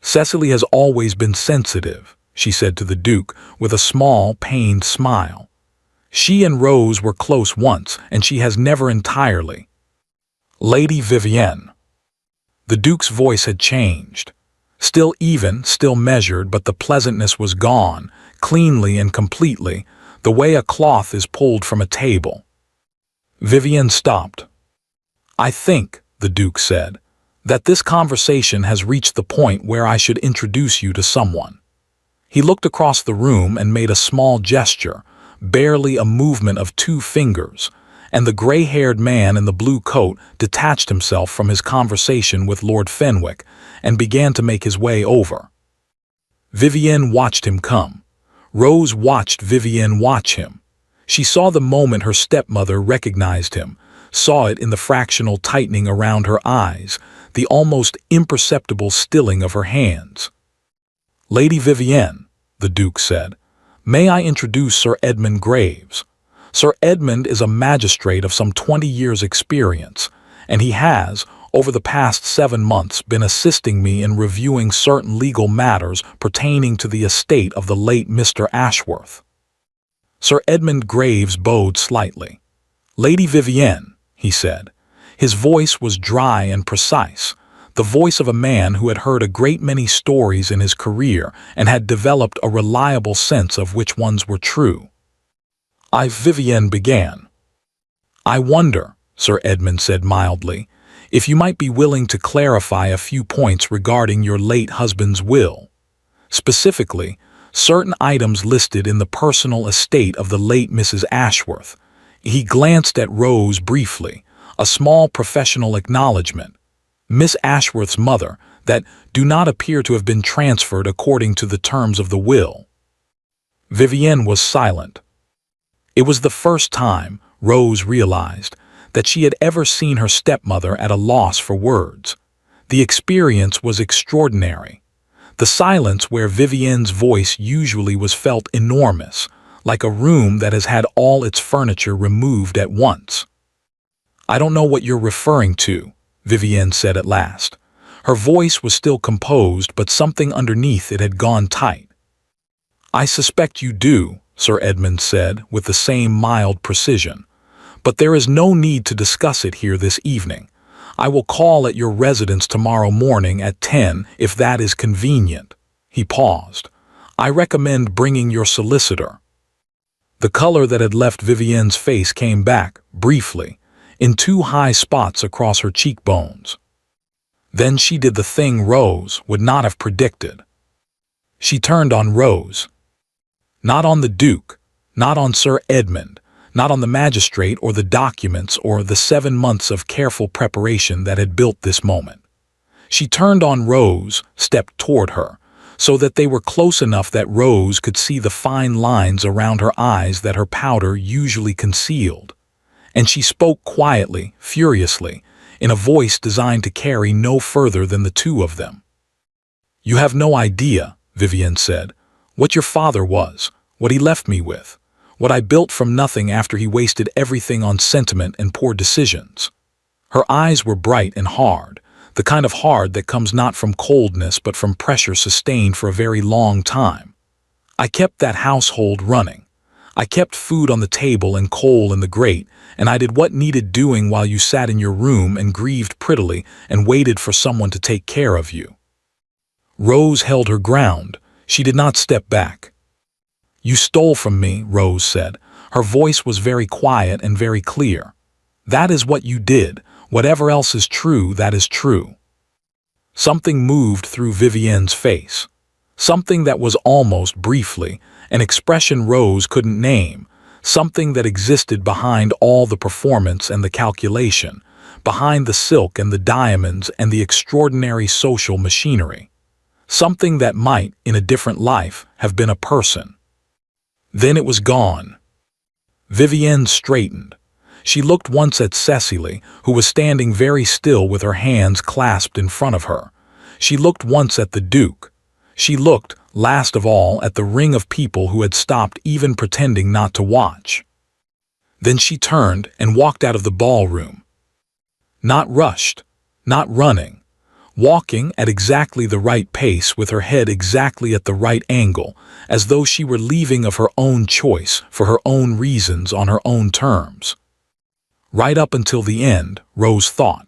"Cecily has always been sensitive," she said to the Duke with a small, pained smile. "She and Rose were close once, and she has never entirely." "Lady Vivienne." The Duke's voice had changed. Still even, still measured, but the pleasantness was gone, cleanly and completely, the way a cloth is pulled from a table. Vivienne stopped. "I think," the Duke said, "that this conversation has reached the point where I should introduce you to someone." He looked across the room and made a small gesture, barely a movement of 2 fingers, and the gray-haired man in the blue coat detached himself from his conversation with Lord Fenwick and began to make his way over. Vivienne watched him come. Rose watched Vivienne watch him. She saw the moment her stepmother recognized him, saw it in the fractional tightening around her eyes, the almost imperceptible stilling of her hands. "Lady Vivienne," the Duke said, "may I introduce Sir Edmund Graves? Sir Edmund is a magistrate of some 20 years' experience, and he has, over the past 7 months, been assisting me in reviewing certain legal matters pertaining to the estate of the late Mr. Ashworth." Sir Edmund Graves bowed slightly. "Lady Vivienne," he said. His voice was dry and precise, the voice of a man who had heard a great many stories in his career and had developed a reliable sense of which ones were true. Vivienne began. "I wonder," Sir Edmund said mildly, "if you might be willing to clarify a few points regarding your late husband's will. Specifically, certain items listed in the personal estate of the late Mrs. Ashworth." He glanced at Rose briefly, a small professional acknowledgement. "Miss Ashworth's mother, that do not appear to have been transferred according to the terms of the will." Vivienne was silent. It was the first time, Rose realized, that she had ever seen her stepmother at a loss for words. The experience was extraordinary. The silence where Vivienne's voice usually was felt enormous, like a room that has had all its furniture removed at once. "I don't know what you're referring to," Vivienne said at last. Her voice was still composed, but something underneath it had gone tight. "I suspect you do," Sir Edmund said with the same mild precision. "But there is no need to discuss it here this evening. I will call at your residence tomorrow morning at 10 if that is convenient." He paused. "I recommend bringing your solicitor." The color that had left Vivienne's face came back, briefly, in 2 high spots across her cheekbones. Then she did the thing Rose would not have predicted. She turned on Rose. Not on the Duke, not on Sir Edmund, not on the magistrate or the documents or the 7 months of careful preparation that had built this moment. She turned on Rose, stepped toward her, so that they were close enough that Rose could see the fine lines around her eyes that her powder usually concealed. And she spoke quietly, furiously, in a voice designed to carry no further than the 2 of them. "You have no idea," Vivienne said, "what your father was, what he left me with, what I built from nothing after he wasted everything on sentiment and poor decisions." Her eyes were bright and hard, the kind of hard that comes not from coldness but from pressure sustained for a very long time. "I kept that household running. I kept food on the table and coal in the grate, and I did what needed doing while you sat in your room and grieved prettily and waited for someone to take care of you." Rose held her ground. She did not step back. "You stole from me," Rose said. Her voice was very quiet and very clear. "That is what you did. Whatever else is true, that is true." Something moved through Vivienne's face. Something that was almost briefly, an expression Rose couldn't name, something that existed behind all the performance and the calculation, behind the silk and the diamonds and the extraordinary social machinery. Something that might, in a different life, have been a person. Then it was gone. Vivienne straightened. She looked once at Cecily, who was standing very still with her hands clasped in front of her. She looked once at the Duke. She looked, last of all, at the ring of people who had stopped even pretending not to watch. Then she turned and walked out of the ballroom. Not rushed, not running, walking at exactly the right pace with her head exactly at the right angle, as though she were leaving of her own choice, for her own reasons, on her own terms. Right up until the end, Rose thought.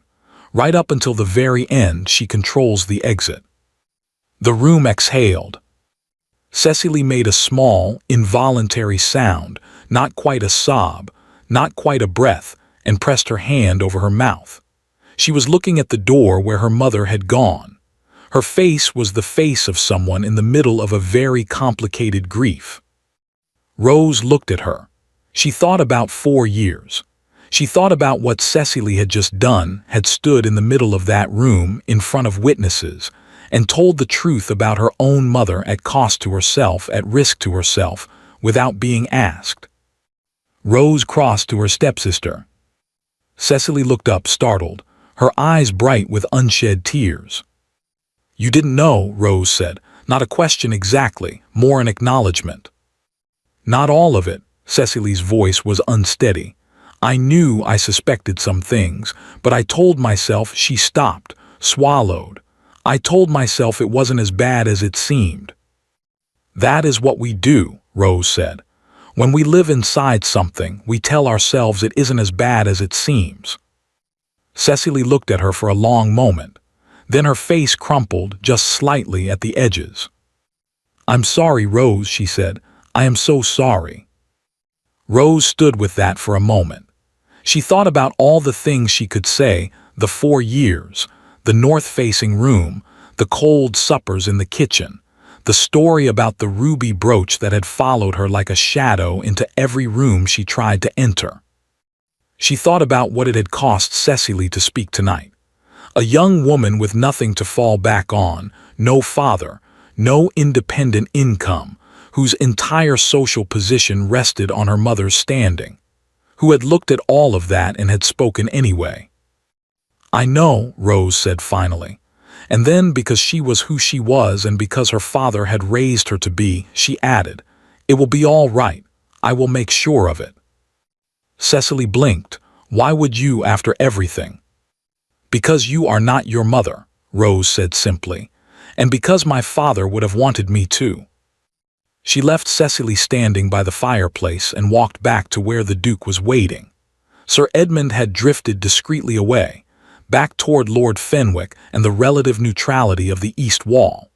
Right up until the very end, she controls the exit. The room exhaled. Cecily made a small, involuntary sound, not quite a sob, not quite a breath, and pressed her hand over her mouth. She was looking at the door where her mother had gone. Her face was the face of someone in the middle of a very complicated grief. Rose looked at her. She thought about 4 years. She thought about what Cecily had just done, had stood in the middle of that room, in front of witnesses, and told the truth about her own mother at cost to herself, at risk to herself, without being asked. Rose crossed to her stepsister. Cecily looked up, startled, her eyes bright with unshed tears. "You didn't know," Rose said. "Not a question exactly, more an acknowledgement." "Not all of it," Cecily's voice was unsteady. "I knew I suspected some things, but I told myself." She stopped, swallowed. "I told myself it wasn't as bad as it seemed." "That is what we do," Rose said. "When we live inside something, we tell ourselves it isn't as bad as it seems." Cecily looked at her for a long moment. Then her face crumpled just slightly at the edges. "I'm sorry, Rose," she said. "I am so sorry." Rose stood with that for a moment. She thought about all the things she could say, the 4 years, the north-facing room, the cold suppers in the kitchen, the story about the ruby brooch that had followed her like a shadow into every room she tried to enter. She thought about what it had cost Cecily to speak tonight. A young woman with nothing to fall back on, no father, no independent income, whose entire social position rested on her mother's standing, who had looked at all of that and had spoken anyway. "I know," Rose said finally. And then, because she was who she was and because her father had raised her to be, she added, "It will be all right. I will make sure of it." Cecily blinked. "Why would you, after everything?" "Because you are not your mother," Rose said simply, "and because my father would have wanted me too." She left Cecily standing by the fireplace and walked back to where the Duke was waiting. Sir Edmund had drifted discreetly away, back toward Lord Fenwick and the relative neutrality of the east wall.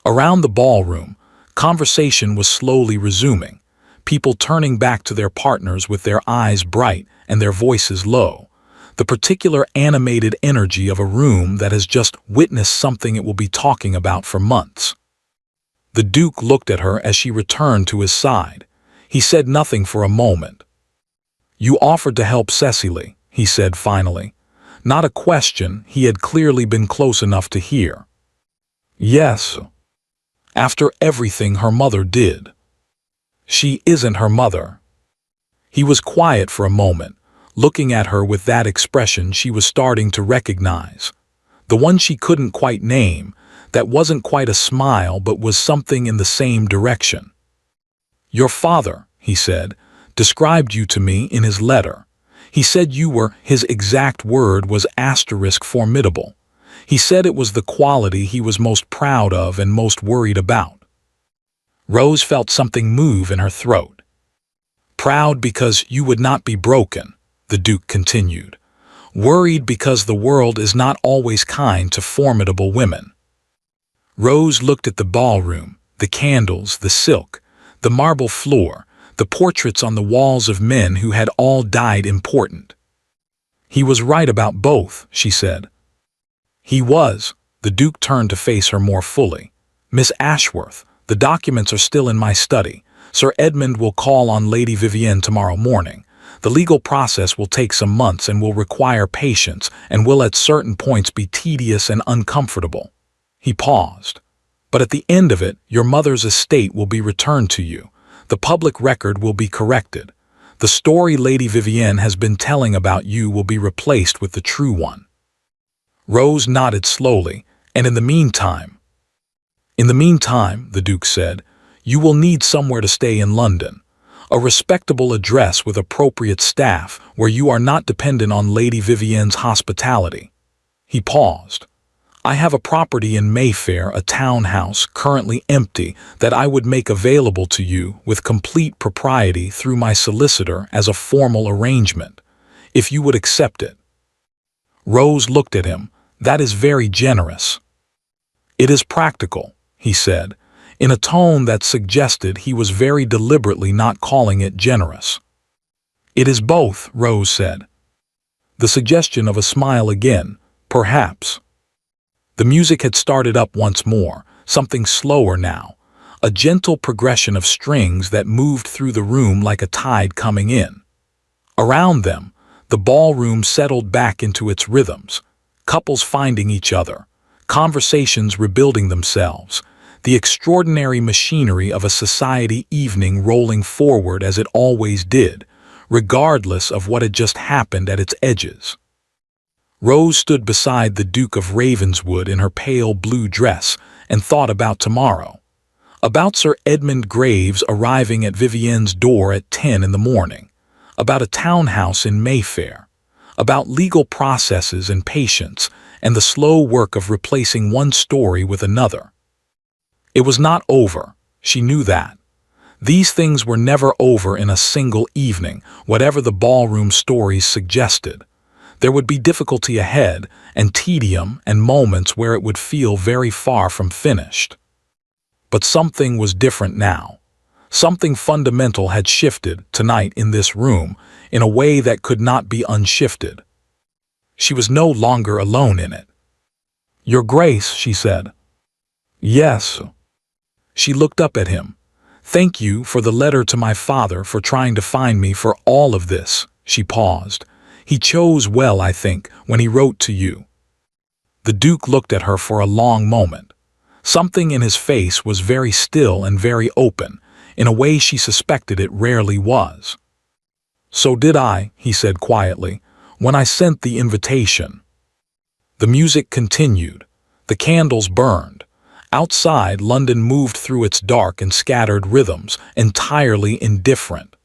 Around the ballroom, conversation was slowly resuming, people turning back to their partners with their eyes bright and their voices low, the particular animated energy of a room that has just witnessed something it will be talking about for months. The Duke looked at her as she returned to his side. He said nothing for a moment. "You offered to help Cecily," he said finally. Not a question, he had clearly been close enough to hear. "Yes. After everything her mother did." "She isn't her mother." He was quiet for a moment, looking at her with that expression she was starting to recognize. The one she couldn't quite name, that wasn't quite a smile but was something in the same direction. "Your father," he said, "described you to me in his letter. He said you were, his exact word was *formidable. He said it was the quality he was most proud of and most worried about." Rose felt something move in her throat. "Proud because you would not be broken," the Duke continued. "Worried because the world is not always kind to formidable women." Rose looked at the ballroom, The candles, the silk, the marble floor, the portraits on the walls of men who had all died important. He was right about both, she said. He was. The Duke turned to face her more fully. Miss Ashworth, the documents are still in my study. Sir Edmund will call on Lady Vivienne tomorrow morning. The legal process will take some months and will require patience and will at certain points be tedious and uncomfortable. He paused. But at the end of it, your mother's estate will be returned to you. The public record will be corrected. The story Lady Vivienne has been telling about you will be replaced with the true one. Rose nodded slowly, and in the meantime, the Duke said, you will need somewhere to stay in London. A respectable address with appropriate staff where you are not dependent on Lady Vivienne's hospitality. He paused. I have a property in Mayfair, a townhouse currently empty, that I would make available to you with complete propriety through my solicitor as a formal arrangement, if you would accept it. Rose looked at him. That is very generous. It is practical, he said, in a tone that suggested he was very deliberately not calling it generous. It is both, Rose said. The suggestion of a smile again, perhaps. The music had started up once more, something slower now, a gentle progression of strings that moved through the room like a tide coming in. Around them, the ballroom settled back into its rhythms, couples finding each other, conversations rebuilding themselves, the extraordinary machinery of a society evening rolling forward as it always did, regardless of what had just happened at its edges. Rose stood beside the Duke of Ravenswood in her pale blue dress and thought about tomorrow, about Sir Edmund Graves arriving at Vivienne's door at 10 in the morning, about a townhouse in Mayfair, about legal processes and patience and the slow work of replacing one story with another. It was not over, she knew that. These things were never over in a single evening, whatever the ballroom stories suggested. There would be difficulty ahead, and tedium, and moments where it would feel very far from finished. But something was different now. Something fundamental had shifted tonight in this room in a way that could not be unshifted. She was no longer alone in it. Your Grace, she said. Yes. She looked up at him. Thank you for the letter to my father for trying to find me for all of this. She paused. He chose well, I think, when he wrote to you. The Duke looked at her for a long moment. Something in his face was very still and very open, in a way she suspected it rarely was. So did I, he said quietly, when I sent the invitation. The music continued. The candles burned. Outside, London moved through its dark and scattered rhythms, entirely indifferent.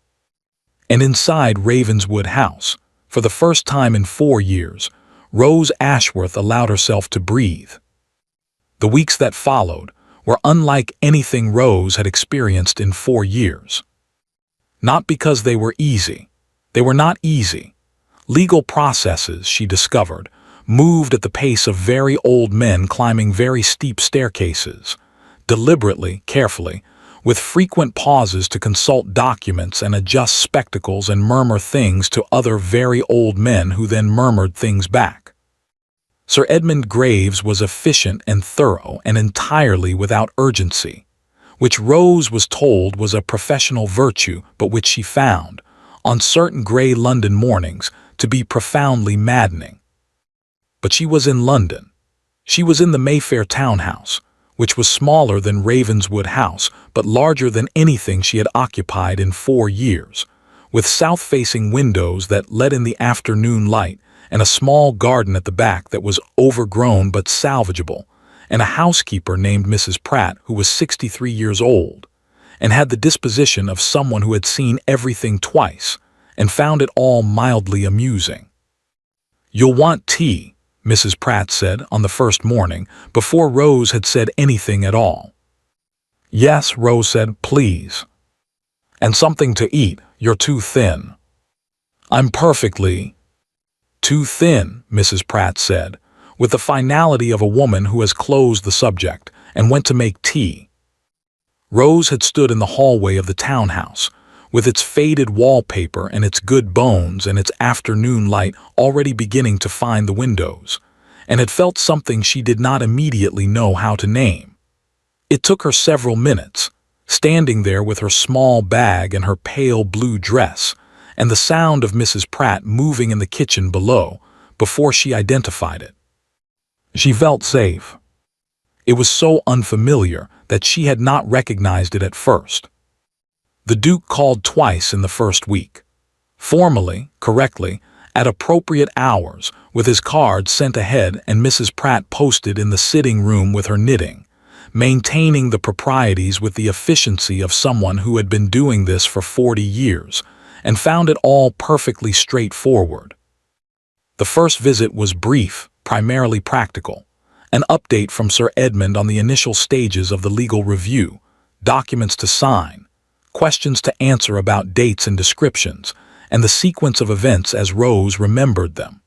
And inside Ravenswood House, for the first time in 4 years, Rose Ashworth allowed herself to breathe. The weeks that followed were unlike anything Rose had experienced in 4 years. Not because they were easy. They were not easy. Legal processes, she discovered, moved at the pace of very old men climbing very steep staircases, deliberately, carefully, with frequent pauses to consult documents and adjust spectacles and murmur things to other very old men who then murmured things back. Sir Edmund Graves was efficient and thorough and entirely without urgency, which Rose was told was a professional virtue but which she found, on certain grey London mornings, to be profoundly maddening. But she was in London. She was in the Mayfair townhouse, which was smaller than Ravenswood House, but larger than anything she had occupied in 4 years, with south-facing windows that let in the afternoon light, and a small garden at the back that was overgrown but salvageable, and a housekeeper named Mrs. Pratt who was 63 years old, and had the disposition of someone who had seen everything twice, and found it all mildly amusing. "You'll want tea," Mrs. Pratt said on the first morning, before Rose had said anything at all. "Yes," Rose said, "please." "And something to eat. You're too thin." "I'm perfectly too thin," Mrs. Pratt said, with the finality of a woman who has closed the subject and went to make tea. Rose had stood in the hallway of the townhouse, with its faded wallpaper and its good bones and its afternoon light already beginning to find the windows, and had felt something she did not immediately know how to name. It took her several minutes, standing there with her small bag and her pale blue dress, and the sound of Mrs. Pratt moving in the kitchen below, before she identified it. She felt safe. It was so unfamiliar that she had not recognized it at first. The Duke called twice in the first week. Formally, correctly, at appropriate hours, with his card sent ahead and Mrs. Pratt posted in the sitting room with her knitting, maintaining the proprieties with the efficiency of someone who had been doing this for 40 years, and found it all perfectly straightforward. The first visit was brief, primarily practical. An update from Sir Edmund on the initial stages of the legal review, documents to sign, questions to answer about dates and descriptions, and the sequence of events as Rose remembered them.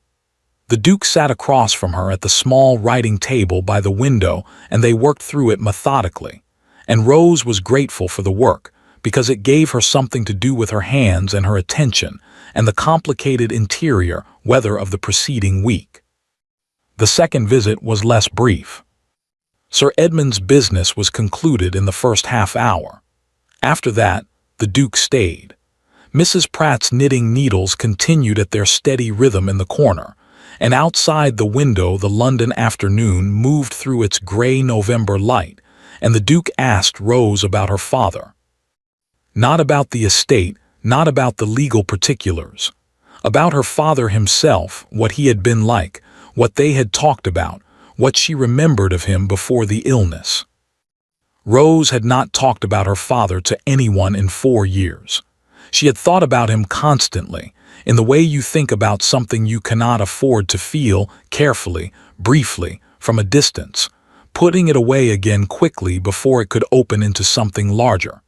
The Duke sat across from her at the small writing table by the window, and they worked through it methodically. And Rose was grateful for the work, because it gave her something to do with her hands and her attention, and the complicated interior weather of the preceding week. The second visit was less brief. Sir Edmund's business was concluded in the first half hour. After that, the Duke stayed. Mrs. Pratt's knitting needles continued at their steady rhythm in the corner, and outside the window the London afternoon moved through its gray November light, and the Duke asked Rose about her father. Not about the estate, not about the legal particulars. About her father himself, what he had been like, what they had talked about, what she remembered of him before the illness. Rose had not talked about her father to anyone in 4 years. She had thought about him constantly, in the way you think about something you cannot afford to feel, carefully, briefly, from a distance, putting it away again quickly before it could open into something larger.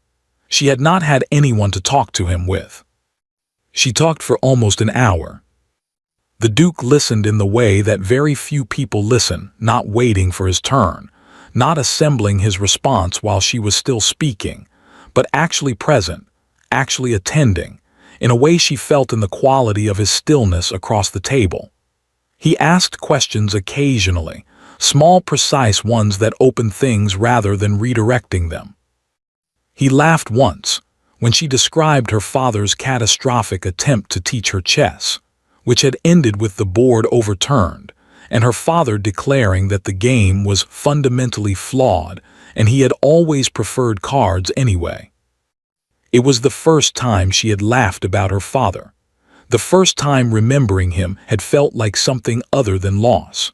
She had not had anyone to talk to him with. She talked for almost an hour. The Duke listened in the way that very few people listen, not waiting for his turn, not assembling his response while she was still speaking, but actually present, actually attending, in a way she felt in the quality of his stillness across the table. He asked questions occasionally, small precise ones that opened things rather than redirecting them. He laughed once, when she described her father's catastrophic attempt to teach her chess, which had ended with the board overturned, and her father declaring that the game was fundamentally flawed and he had always preferred cards anyway. It was the first time she had laughed about her father. The first time remembering him had felt like something other than loss.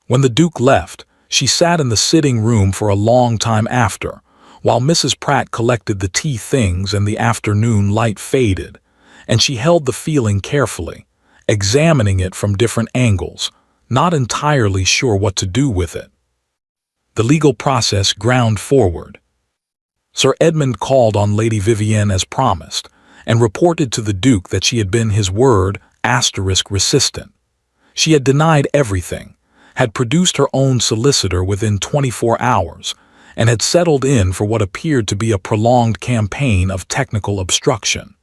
When the Duke left, she sat in the sitting room for a long time after, while Mrs. Pratt collected the tea things and the afternoon light faded, and she held the feeling carefully, examining it from different angles, not entirely sure what to do with it. The legal process ground forward. Sir Edmund called on Lady Vivienne as promised, and reported to the Duke that she had been his word *resistant. She had denied everything, had produced her own solicitor within 24 hours, and had settled in for what appeared to be a prolonged campaign of technical obstruction.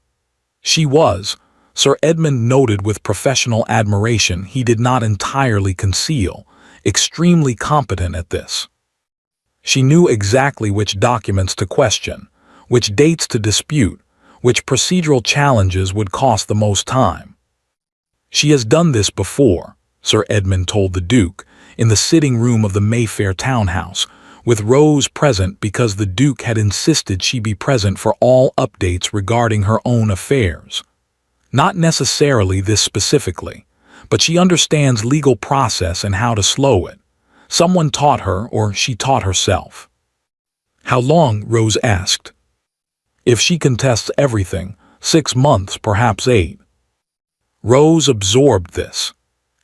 She was, Sir Edmund noted with professional admiration he did not entirely conceal, extremely competent at this. She knew exactly which documents to question, which dates to dispute, which procedural challenges would cost the most time. She has done this before, Sir Edmund told the Duke, in the sitting room of the Mayfair townhouse, with Rose present because the Duke had insisted she be present for all updates regarding her own affairs. Not necessarily this specifically, but she understands legal process and how to slow it. Someone taught her, or she taught herself. How long? Rose asked. If she contests everything, 6 months, perhaps 8. Rose absorbed this.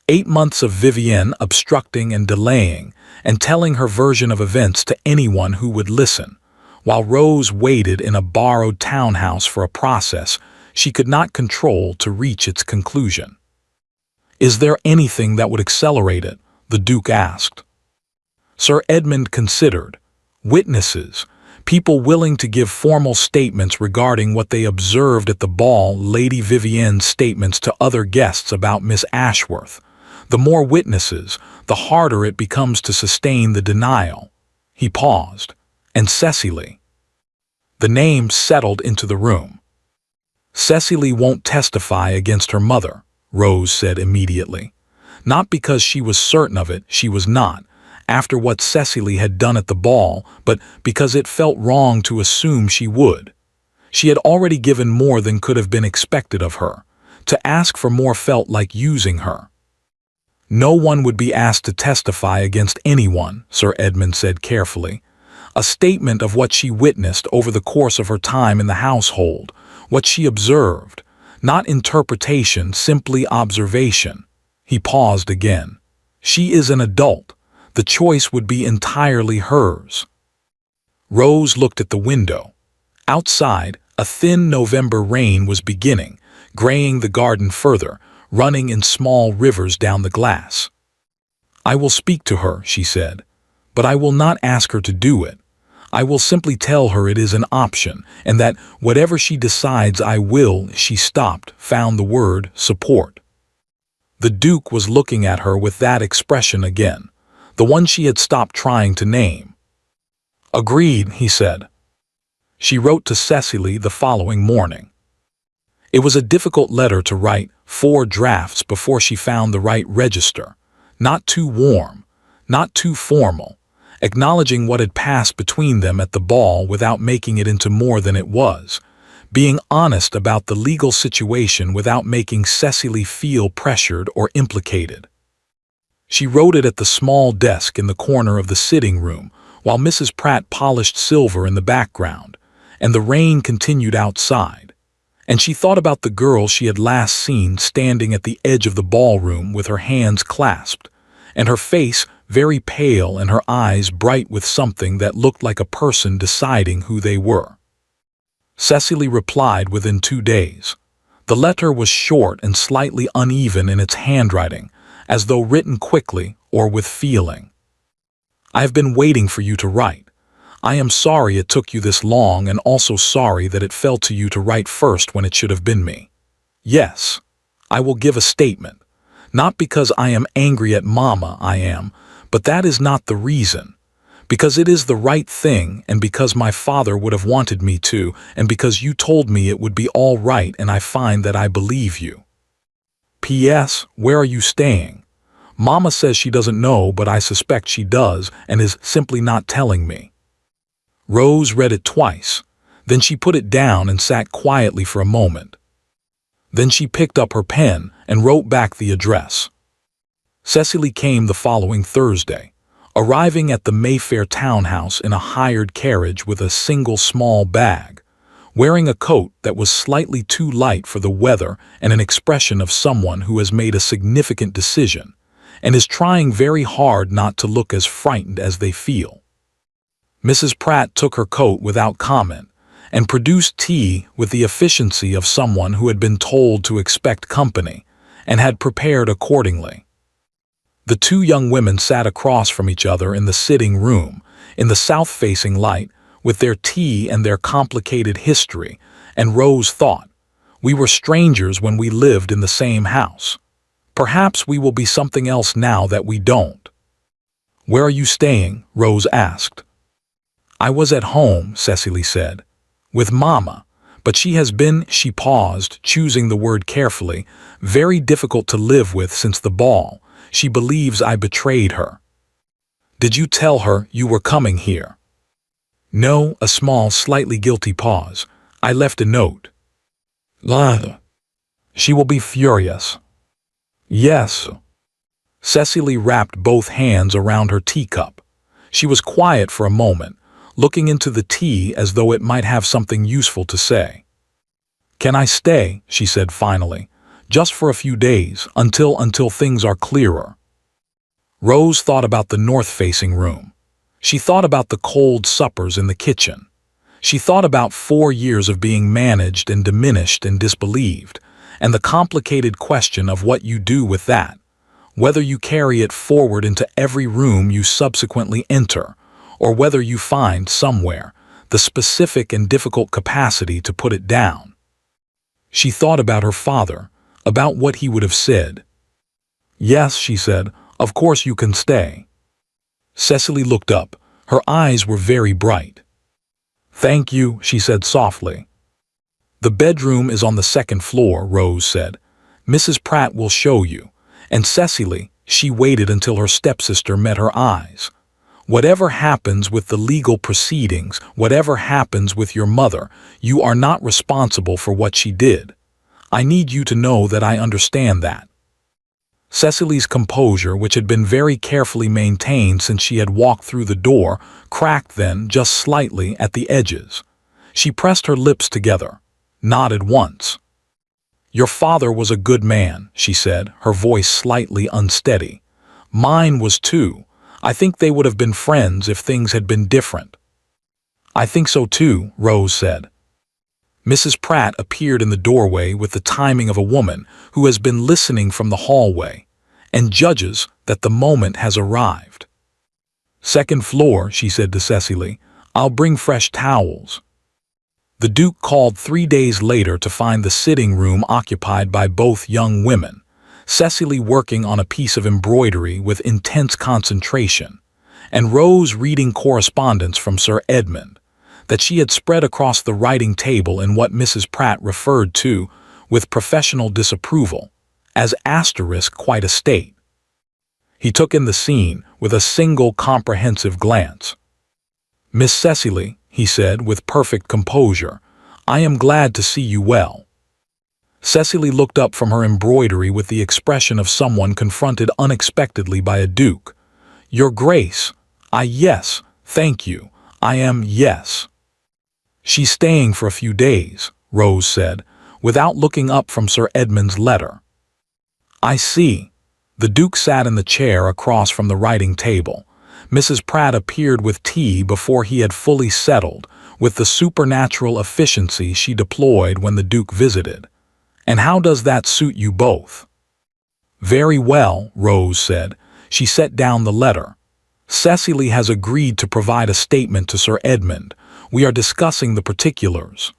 8 months of Vivienne obstructing and delaying, and telling her version of events to anyone who would listen, while Rose waited in a borrowed townhouse for a process she could not control to reach its conclusion. Is there anything that would accelerate it? The Duke asked. Sir Edmund considered. Witnesses, People willing to give formal statements regarding what they observed at the ball. Lady Vivienne's statements to other guests about Miss Ashworth. The more witnesses, the harder it becomes to sustain the denial. He paused. And Cecily. The name settled into the room. Cecily won't testify against her mother, Rose said immediately. Not because she was certain of it, she was not, after what Cecily had done at the ball, but because it felt wrong to assume she would. She had already given more than could have been expected of her. To ask for more felt like using her. No one would be asked to testify against anyone, Sir Edmund said carefully. A statement of what she witnessed over the course of her time in the household, what she observed, not interpretation, simply observation. He paused again. She is an adult. The choice would be entirely hers. Rose looked at the window. Outside, a thin November rain was beginning, graying the garden further, running in small rivers down the glass. I will speak to her, she said, but I will not ask her to do it. I will simply tell her it is an option, and that whatever she decides I will, she stopped, found the word, support. The Duke was looking at her with that expression again, the one she had stopped trying to name. Agreed, he said. She wrote to Cecily the following morning. It was a difficult letter to write, 4 drafts before she found the right register, not too warm, not too formal, acknowledging what had passed between them at the ball without making it into more than it was, being honest about the legal situation without making Cecily feel pressured or implicated. She wrote it at the small desk in the corner of the sitting room, while Mrs. Pratt polished silver in the background, and the rain continued outside. And she thought about the girl she had last seen standing at the edge of the ballroom with her hands clasped, and her face very pale and her eyes bright with something that looked like a person deciding who they were. Cecily replied within 2 days. The letter was short and slightly uneven in its handwriting, as though written quickly or with feeling. I have been waiting for you to write. I am sorry it took you this long and also sorry that it fell to you to write first when it should have been me. Yes, I will give a statement. Not because I am angry at Mama, I am, but that is not the reason. Because it is the right thing, and because my father would have wanted me to, and because you told me it would be all right, and I find that I believe you. P.S. Where are you staying? Mama says she doesn't know, but I suspect she does, and is simply not telling me. Rose read it twice. Then she put it down and sat quietly for a moment. Then she picked up her pen and wrote back the address. Cecily came the following Thursday, arriving at the Mayfair townhouse in a hired carriage with a single small bag, wearing a coat that was slightly too light for the weather and an expression of someone who has made a significant decision and is trying very hard not to look as frightened as they feel. Mrs. Pratt took her coat without comment and produced tea with the efficiency of someone who had been told to expect company and had prepared accordingly. The 2 young women sat across from each other in the sitting room, in the south-facing light, with their tea and their complicated history, and Rose thought, we were strangers when we lived in the same house. Perhaps we will be something else now that we don't. Where are you staying? Rose asked. I was at home, Cecily said, with Mama, but she has been, she paused, choosing the word carefully, very difficult to live with since the ball. She believes I betrayed her. Did you tell her you were coming here? No, a small, slightly guilty pause. I left a note. Lather. She will be furious. Yes. Cecily wrapped both hands around her teacup. She was quiet for a moment, looking into the tea as though it might have something useful to say. Can I stay, she said finally, just for a few days, until things are clearer? Rose thought about the north-facing room. She thought about the cold suppers in the kitchen. She thought about 4 years of being managed and diminished and disbelieved, and the complicated question of what you do with that, whether you carry it forward into every room you subsequently enter, or whether you find somewhere the specific and difficult capacity to put it down. She thought about her father, about what he would have said. "Yes," she said, "of course you can stay." Cecily looked up. Her eyes were very bright. "Thank you," she said softly. "The bedroom is on the second floor," Rose said. "Mrs. Pratt will show you." And Cecily, she waited until her stepsister met her eyes. "Whatever happens with the legal proceedings, whatever happens with your mother, you are not responsible for what she did. I need you to know that I understand that." Cecily's composure, which had been very carefully maintained since she had walked through the door, cracked then just slightly at the edges. She pressed her lips together, nodded once. "Your father was a good man," she said, her voice slightly unsteady. "Mine was too. I think they would have been friends if things had been different." "I think so too," Rose said. Mrs. Pratt appeared in the doorway with the timing of a woman who has been listening from the hallway and judges that the moment has arrived. "Second floor," she said to Cecily. "I'll bring fresh towels." The Duke called 3 days later to find the sitting room occupied by both young women, Cecily working on a piece of embroidery with intense concentration, and Rose reading correspondence from Sir Edmund that she had spread across the writing table in what Mrs. Pratt referred to, with professional disapproval, as *quite a state. He took in the scene with a single comprehensive glance. "Miss Cecily," he said with perfect composure, "I am glad to see you well." Cecily looked up from her embroidery with the expression of someone confronted unexpectedly by a duke. "Your Grace, yes, thank you, I am, yes." "She's staying for a few days," Rose said, without looking up from Sir Edmund's letter. "I see." The Duke sat in the chair across from the writing table. Mrs. Pratt appeared with tea before he had fully settled, with the supernatural efficiency she deployed when the Duke visited. "And how does that suit you both?" "Very well," Rose said. She set down the letter. "Cecily has agreed to provide a statement to Sir Edmund. We are discussing the particulars."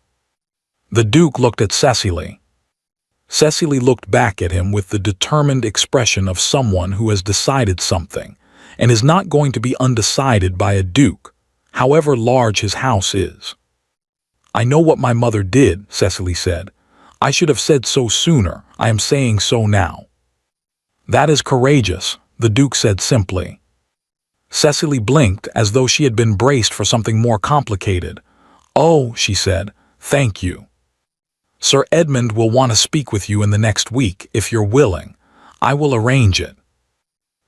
The Duke looked at Cecily. Cecily looked back at him with the determined expression of someone who has decided something and is not going to be undecided by a duke, however large his house is. "I know what my mother did," Cecily said. "I should have said so sooner. I am saying so now." "That is courageous," the Duke said simply. Cecily blinked as though she had been braced for something more complicated. "Oh," she said, "thank you. Sir Edmund will want to speak with you in the next week, if you're willing. I will arrange it."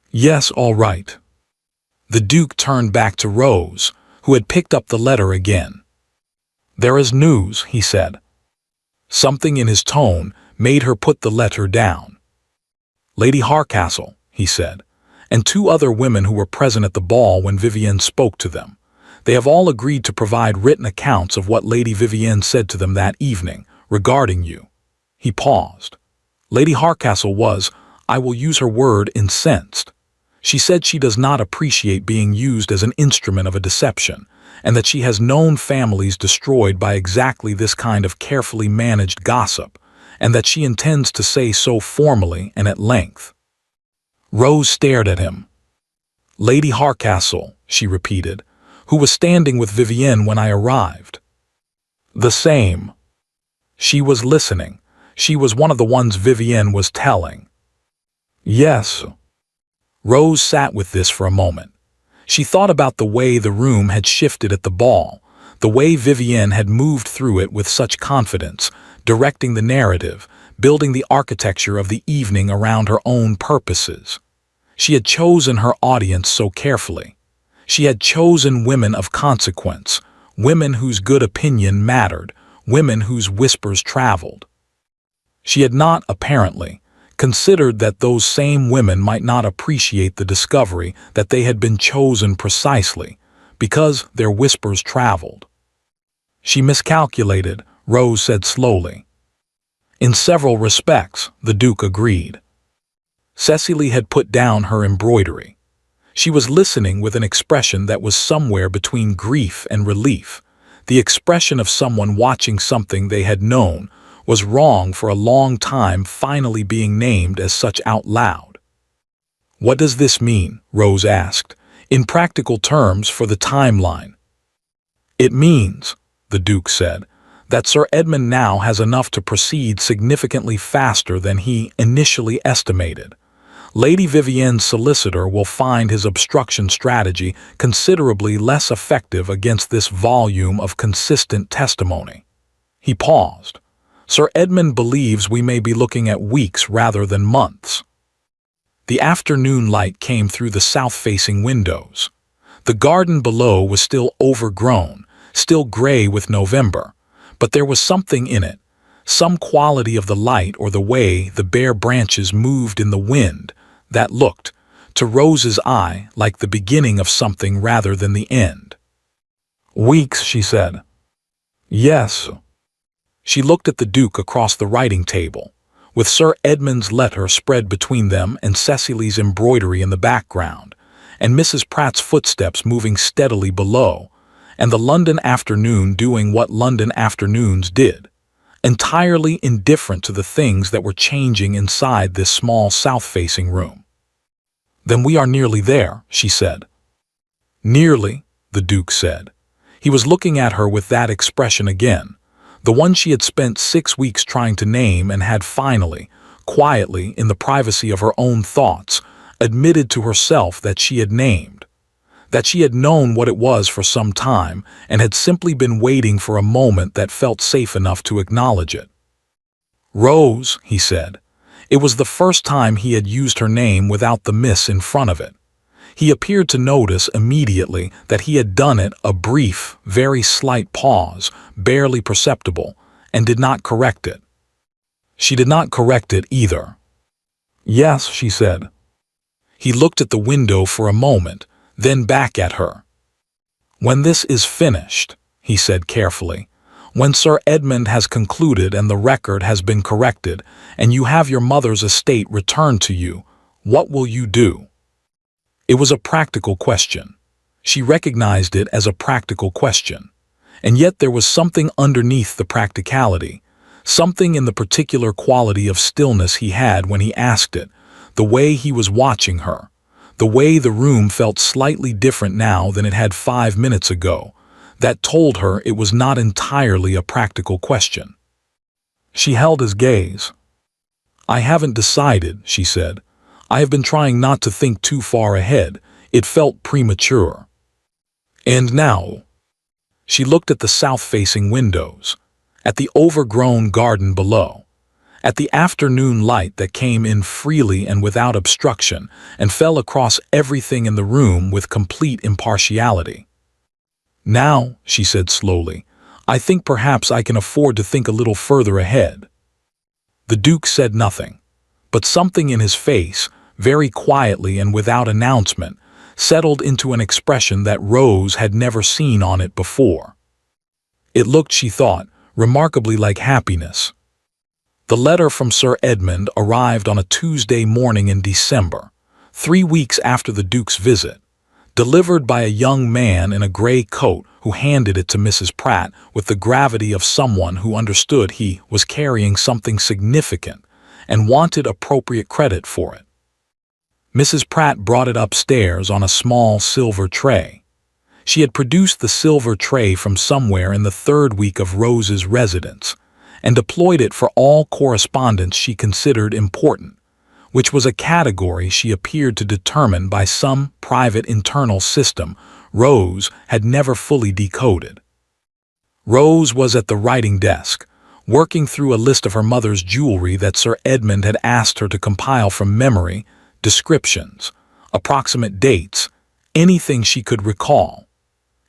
"Yes, all right." The Duke turned back to Rose, who had picked up the letter again. "There is news," he said. Something in his tone made her put the letter down. "Lady Harcastle," he said, and 2 other women who were present at the ball when Vivienne spoke to them. "They have all agreed to provide written accounts of what Lady Vivienne said to them that evening, regarding you." He paused. "Lady Harcastle was, I will use her word, incensed. She said she does not appreciate being used as an instrument of a deception, and that she has known families destroyed by exactly this kind of carefully managed gossip, and that she intends to say so formally and at length." Rose stared at him. "Lady Harcastle," she repeated, "who was standing with Vivienne when I arrived." "The same." She was listening. She was one of the ones Vivienne was telling. "Yes." Rose sat with this for a moment. She thought about the way the room had shifted at the ball, the way Vivienne had moved through it with such confidence, directing the narrative, building the architecture of the evening around her own purposes. She had chosen her audience so carefully. She had chosen women of consequence, women whose good opinion mattered, women whose whispers traveled. She had not, apparently, considered that those same women might not appreciate the discovery that they had been chosen precisely because their whispers traveled. She miscalculated, Rose said slowly. "In several respects," the Duke agreed. Cecily had put down her embroidery. She was listening with an expression that was somewhere between grief and relief. the expression of someone watching something they had known was wrong for a long time finally being named as such out loud. "What does this mean?" Rose asked, "in practical terms for the timeline?" "It means," the Duke said, "that Sir Edmund now has enough to proceed significantly faster than he initially estimated. Lady Vivienne's solicitor will find his obstruction strategy considerably less effective against this volume of consistent testimony." He paused. "Sir Edmund believes we may be looking at weeks rather than months." The afternoon light came through the south-facing windows. The garden below was still overgrown, still gray with November, but there was something in it, some quality of the light or the way the bare branches moved in the wind, that looked, to Rose's eye, like the beginning of something rather than the end. "Weeks," she said. "Yes." She looked at the Duke across the writing table, with Sir Edmund's letter spread between them and Cecily's embroidery in the background, and Mrs. Pratt's footsteps moving steadily below, and the London afternoon doing what London afternoons did, entirely indifferent to the things that were changing inside this small south-facing room. "Then we are nearly there," she said. "Nearly," the Duke said. He was looking at her with that expression again, the one she had spent 6 weeks trying to name and had finally, quietly, in the privacy of her own thoughts, admitted to herself that she had named, that she had known what it was for some time and had simply been waiting for a moment that felt safe enough to acknowledge it. "Rose," he said. It was the first time he had used her name without the miss in front of it. He appeared to notice immediately that he had done it a brief, very slight pause, barely perceptible, and did not correct it. She did not correct it either. "Yes," she said. He looked at the window for a moment, then back at her. "When this is finished," he said carefully, "when Sir Edmund has concluded and the record has been corrected, and you have your mother's estate returned to you, what will you do?" It was a practical question. She recognized it as a practical question. And yet there was something underneath the practicality, something in the particular quality of stillness he had when he asked it, the way he was watching her, the way the room felt slightly different now than it had 5 minutes ago, that told her it was not entirely a practical question. She held his gaze. "I haven't decided," she said. "I have been trying not to think too far ahead. It felt premature." "And now?" She looked at the south-facing windows, at the overgrown garden below, at the afternoon light that came in freely and without obstruction and fell across everything in the room with complete impartiality. "Now," she said slowly, "I think perhaps I can afford to think a little further ahead." The Duke said nothing, but something in his face, very quietly and without announcement, settled into an expression that Rose had never seen on it before. It looked, she thought, remarkably like happiness. The letter from Sir Edmund arrived on a Tuesday morning in December, 3 weeks after the Duke's visit, delivered by a young man in a gray coat who handed it to Mrs. Pratt with the gravity of someone who understood he was carrying something significant and wanted appropriate credit for it. Mrs. Pratt brought it upstairs on a small silver tray. She had produced the silver tray from somewhere in the 3rd week of Rose's residence and deployed it for all correspondence she considered important, which was a category she appeared to determine by some private internal system Rose had never fully decoded. Rose was at the writing desk, working through a list of her mother's jewelry that Sir Edmund had asked her to compile from memory, descriptions, approximate dates, anything she could recall.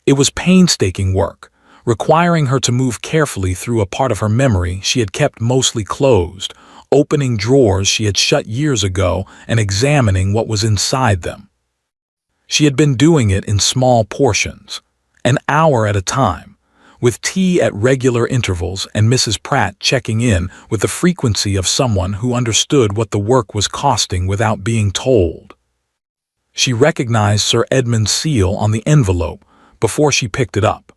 It was painstaking work, requiring her to move carefully through a part of her memory she had kept mostly closed, opening drawers she had shut years ago and examining what was inside them. She had been doing it in small portions, an hour at a time, with tea at regular intervals and Mrs. Pratt checking in with the frequency of someone who understood what the work was costing without being told. She recognized Sir Edmund's seal on the envelope before she picked it up.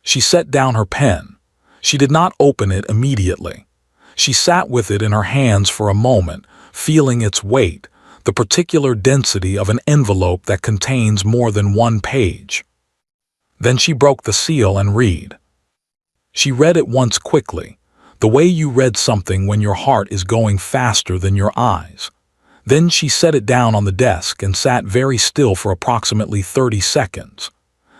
She set down her pen. She did not open it immediately. She sat with it in her hands for a moment, feeling its weight, the particular density of an envelope that contains more than one page. Then she broke the seal and read. She read it once quickly, the way you read something when your heart is going faster than your eyes. Then she set it down on the desk and sat very still for approximately 30 seconds.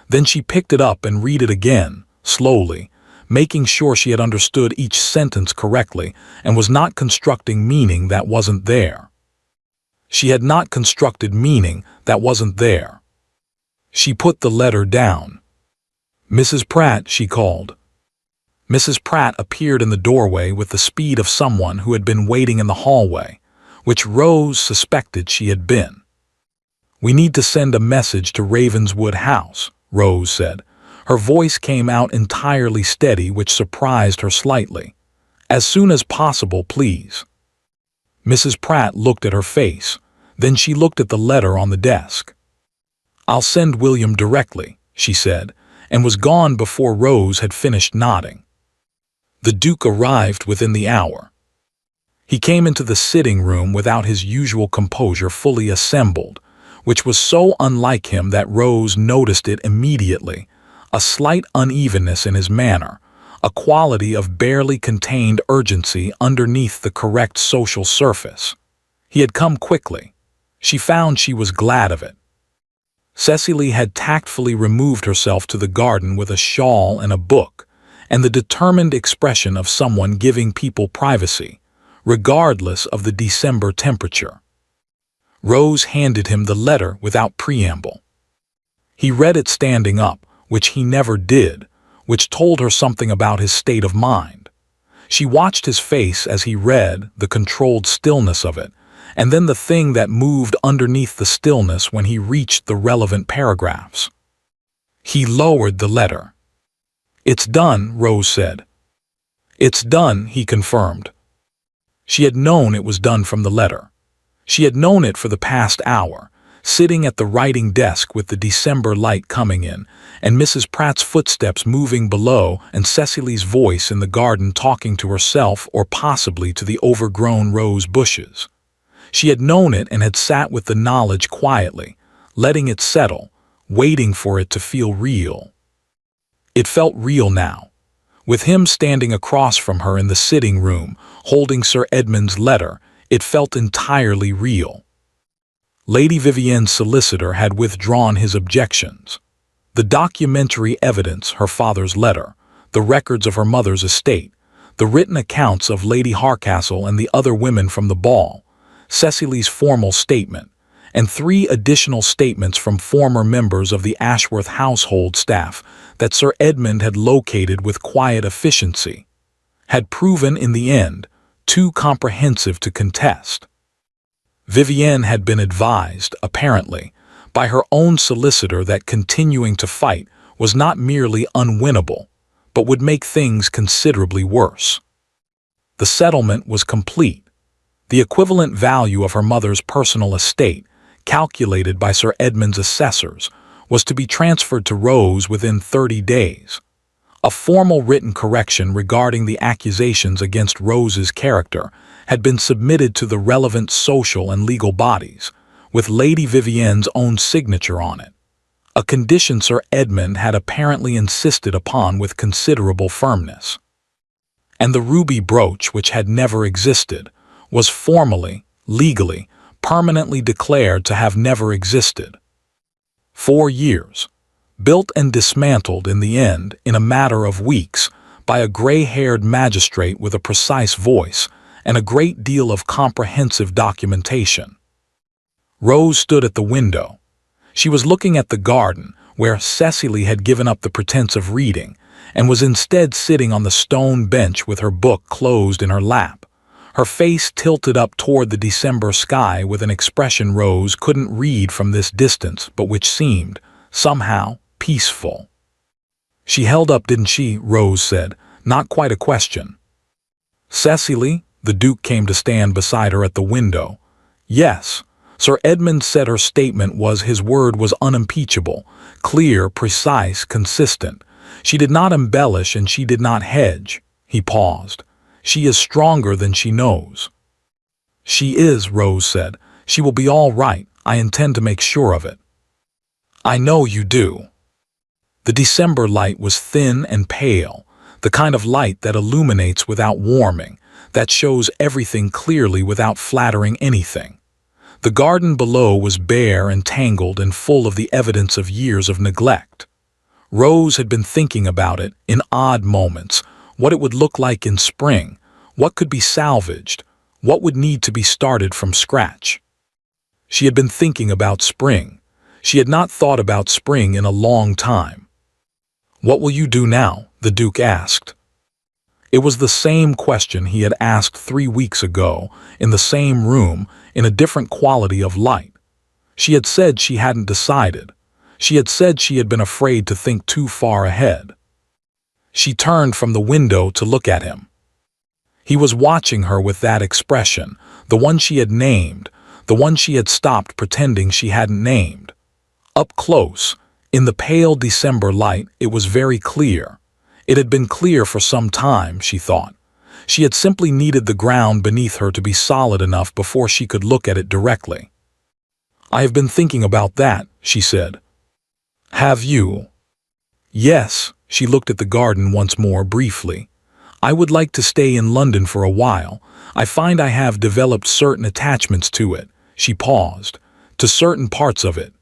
Then she picked it up and read it again, slowly, making sure she had understood each sentence correctly and was not constructing meaning that wasn't there. She had not constructed meaning that wasn't there. She put the letter down. "Mrs. Pratt," she called. Mrs. Pratt appeared in the doorway with the speed of someone who had been waiting in the hallway, which Rose suspected she had been. "We need to send a message to Ravenswood House," Rose said. Her voice came out entirely steady, which surprised her slightly. "As soon as possible, please." Mrs. Pratt looked at her face. Then she looked at the letter on the desk. "I'll send William directly," she said, and was gone before Rose had finished nodding. The Duke arrived within the hour. He came into the sitting room without his usual composure fully assembled, which was so unlike him that Rose noticed it immediately, a slight unevenness in his manner, a quality of barely contained urgency underneath the correct social surface. He had come quickly. She found she was glad of it. Cecily had tactfully removed herself to the garden with a shawl and a book, and the determined expression of someone giving people privacy, regardless of the December temperature. Rose handed him the letter without preamble. He read it standing up, which he never did, which told her something about his state of mind. She watched his face as he read, the controlled stillness of it, and then the thing that moved underneath the stillness when he reached the relevant paragraphs. He lowered the letter. "It's done," Rose said. "It's done," he confirmed. She had known it was done from the letter. She had known it for the past hour, sitting at the writing desk with the December light coming in, and Mrs. Pratt's footsteps moving below, and Cecily's voice in the garden talking to herself or possibly to the overgrown rose bushes. She had known it and had sat with the knowledge quietly, letting it settle, waiting for it to feel real. It felt real now. With him standing across from her in the sitting room, holding Sir Edmund's letter, it felt entirely real. Lady Vivienne's solicitor had withdrawn his objections. The documentary evidence, her father's letter, the records of her mother's estate, the written accounts of Lady Harcastle and the other women from the ball, Cecily's formal statement, and 3 additional statements from former members of the Ashworth household staff that Sir Edmund had located with quiet efficiency, had proven in the end too comprehensive to contest. Vivienne had been advised, apparently, by her own solicitor that continuing to fight was not merely unwinnable, but would make things considerably worse. The settlement was complete. The equivalent value of her mother's personal estate, calculated by Sir Edmund's assessors, was to be transferred to Rose within 30 days. A formal written correction regarding the accusations against Rose's character had been submitted to the relevant social and legal bodies, with Lady Vivienne's own signature on it, a condition Sir Edmund had apparently insisted upon with considerable firmness. And the ruby brooch, which had never existed, was formally, legally, permanently declared to have never existed. 4 years. Built and dismantled in the end, in a matter of weeks, by a gray-haired magistrate with a precise voice and a great deal of comprehensive documentation. Rose stood at the window. She was looking at the garden, where Cecily had given up the pretense of reading, and was instead sitting on the stone bench with her book closed in her lap, her face tilted up toward the December sky with an expression Rose couldn't read from this distance, but which seemed, somehow, peaceful. "She held up, didn't she?" Rose said, not quite a question. "Cecily?" The Duke came to stand beside her at the window. "Yes." Sir Edmund said her statement was, his word was unimpeachable, clear, precise, consistent, She did not embellish and she did not hedge. He paused. She is stronger than she knows. She is, Rose said. She will be all right. I intend to make sure of it. I know you do. The December light was thin and pale, the kind of light that illuminates without warming, that shows everything clearly without flattering anything. The garden below was bare and tangled and full of the evidence of years of neglect. Rose had been thinking about it in odd moments, what it would look like in spring, what could be salvaged, what would need to be started from scratch. She had been thinking about spring. She had not thought about spring in a long time. What will you do now? The Duke asked. It was the same question he had asked 3 weeks ago, in the same room, in a different quality of light. She had said she hadn't decided. She had said she had been afraid to think too far ahead. She turned from the window to look at him. He was watching her with that expression, the one she had named, the one she had stopped pretending she hadn't named. Up close, in the pale December light, it was very clear. It had been clear for some time, she thought. She had simply needed the ground beneath her to be solid enough before she could look at it directly. I have been thinking about that, she said. Have you? Yes, she looked at the garden once more briefly. I would like to stay in London for a while. I find I have developed certain attachments to it. She paused. To certain parts of it.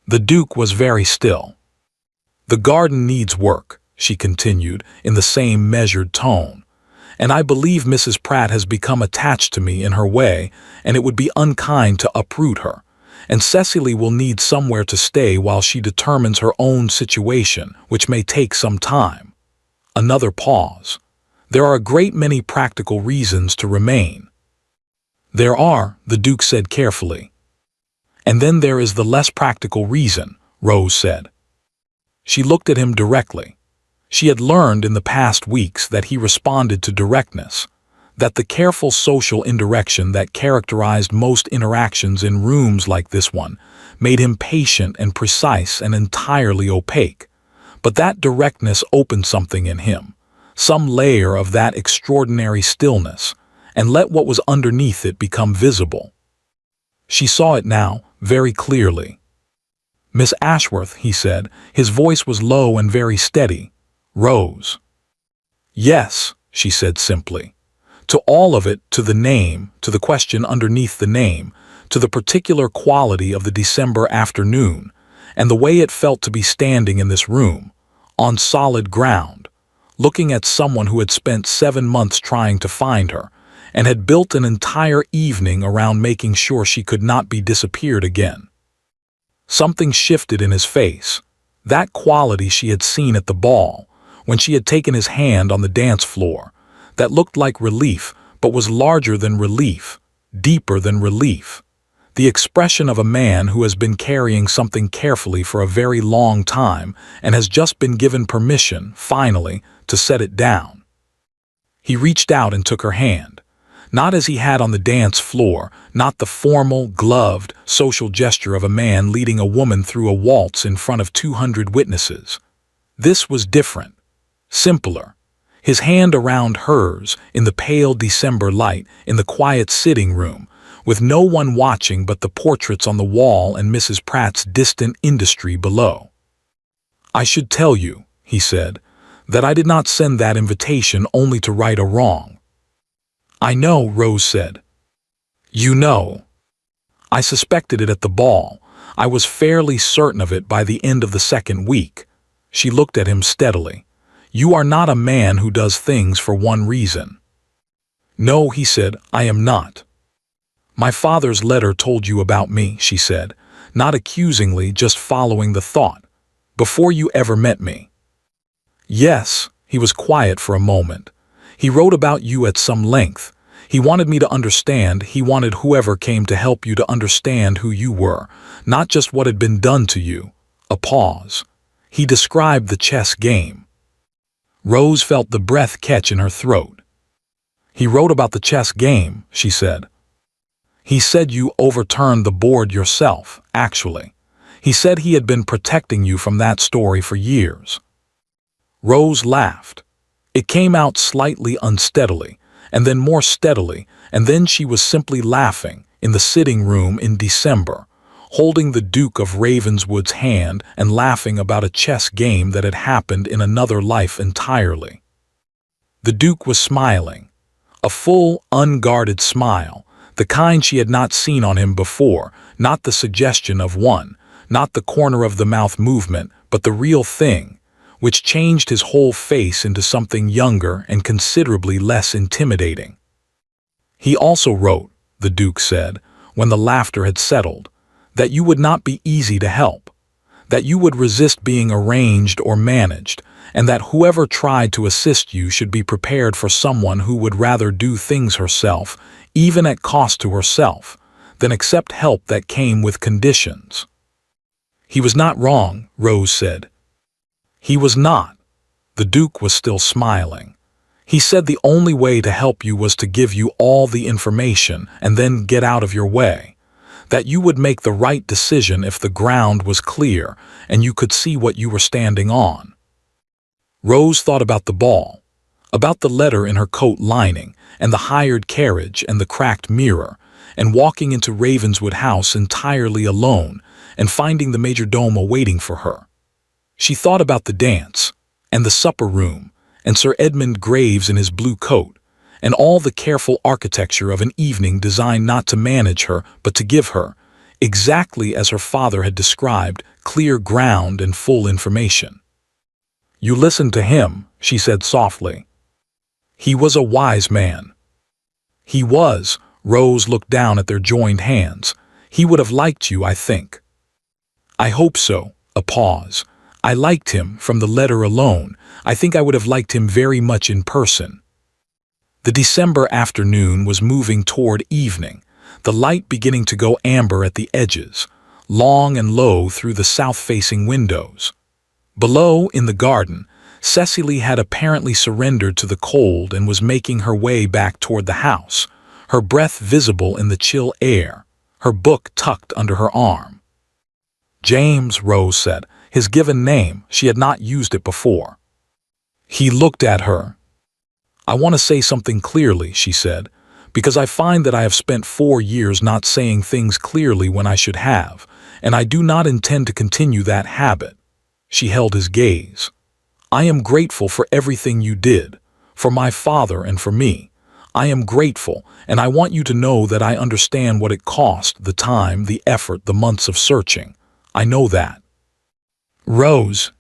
The Duke was very still. The garden needs work, she continued in the same measured tone. And I believe Mrs. Pratt has become attached to me in her way, and it would be unkind to uproot her. And Cecily will need somewhere to stay while she determines her own situation, which may take some time. Another pause. There are a great many practical reasons to remain. There are, the Duke said carefully. And then there is the less practical reason, Rose said. She looked at him directly. She had learned in the past weeks that he responded to directness, that the careful social indirection that characterized most interactions in rooms like this one made him patient and precise and entirely opaque. But that directness opened something in him, some layer of that extraordinary stillness, and let what was underneath it become visible. She saw it now, very clearly. Miss Ashworth, he said, his voice was low and very steady. Rose. Yes, she said simply. To all of it, to the name, to the question underneath the name, to the particular quality of the December afternoon, and the way it felt to be standing in this room, on solid ground, looking at someone who had spent 7 months trying to find her, and had built an entire evening around making sure she could not be disappeared again. Something shifted in his face, that quality she had seen at the ball, when she had taken his hand on the dance floor, that looked like relief, but was larger than relief, deeper than relief. The expression of a man who has been carrying something carefully for a very long time and has just been given permission, finally, to set it down. He reached out and took her hand. Not as he had on the dance floor, not the formal, gloved, social gesture of a man leading a woman through a waltz in front of 200 witnesses. This was different, simpler. His hand around hers, in the pale December light, in the quiet sitting room, with no one watching but the portraits on the wall and Mrs. Pratt's distant industry below. I should tell you, he said, that I did not send that invitation only to right a wrong. I know, Rose said. You know. I suspected it at the ball. I was fairly certain of it by the end of the second week. She looked at him steadily. You are not a man who does things for one reason. No, he said, I am not. My father's letter told you about me, she said, not accusingly, just following the thought. Before you ever met me. Yes, he was quiet for a moment. He wrote about you at some length. He wanted me to understand, he wanted whoever came to help you to understand who you were, not just what had been done to you. A pause. He described the chess game. Rose felt the breath catch in her throat. He wrote about the chess game, she said. He said you overturned the board yourself, actually. He said he had been protecting you from that story for years. Rose laughed. It came out slightly unsteadily, and then more steadily, and then she was simply laughing in the sitting room in December, holding the Duke of Ravenswood's hand and laughing about a chess game that had happened in another life entirely. The Duke was smiling, a full, unguarded smile, the kind she had not seen on him before, not the suggestion of one, not the corner-of-the-mouth movement, but the real thing, which changed his whole face into something younger and considerably less intimidating. He also wrote, the Duke said, when the laughter had settled, that you would not be easy to help, that you would resist being arranged or managed, and that whoever tried to assist you should be prepared for someone who would rather do things herself, even at cost to herself, than accept help that came with conditions. He was not wrong, Rose said. He was not. The Duke was still smiling. He said the only way to help you was to give you all the information and then get out of your way, that you would make the right decision if the ground was clear and you could see what you were standing on. Rose thought about the ball, about the letter in her coat lining and the hired carriage and the cracked mirror, and walking into Ravenswood House entirely alone and finding the majordomo waiting for her. She thought about the dance, and the supper room, and Sir Edmund Graves in his blue coat, and all the careful architecture of an evening designed not to manage her but to give her, exactly as her father had described, clear ground and full information. You listened to him, she said softly. He was a wise man. He was. Rose looked down at their joined hands. He would have liked you, I think. I hope so. A pause. I liked him from the letter alone. I think I would have liked him very much in person. The December afternoon was moving toward evening, the light beginning to go amber at the edges, long and low through the south-facing windows. Below, in the garden, Cecily had apparently surrendered to the cold and was making her way back toward the house, her breath visible in the chill air, her book tucked under her arm. James, Rose said, his given name, she had not used it before. He looked at her. I want to say something clearly, she said, because I find that I have spent 4 years not saying things clearly when I should have, and I do not intend to continue that habit. She held his gaze. I am grateful for everything you did, for my father and for me. I am grateful, and I want you to know that I understand what it cost, the time, the effort, the months of searching. I know that. Rose,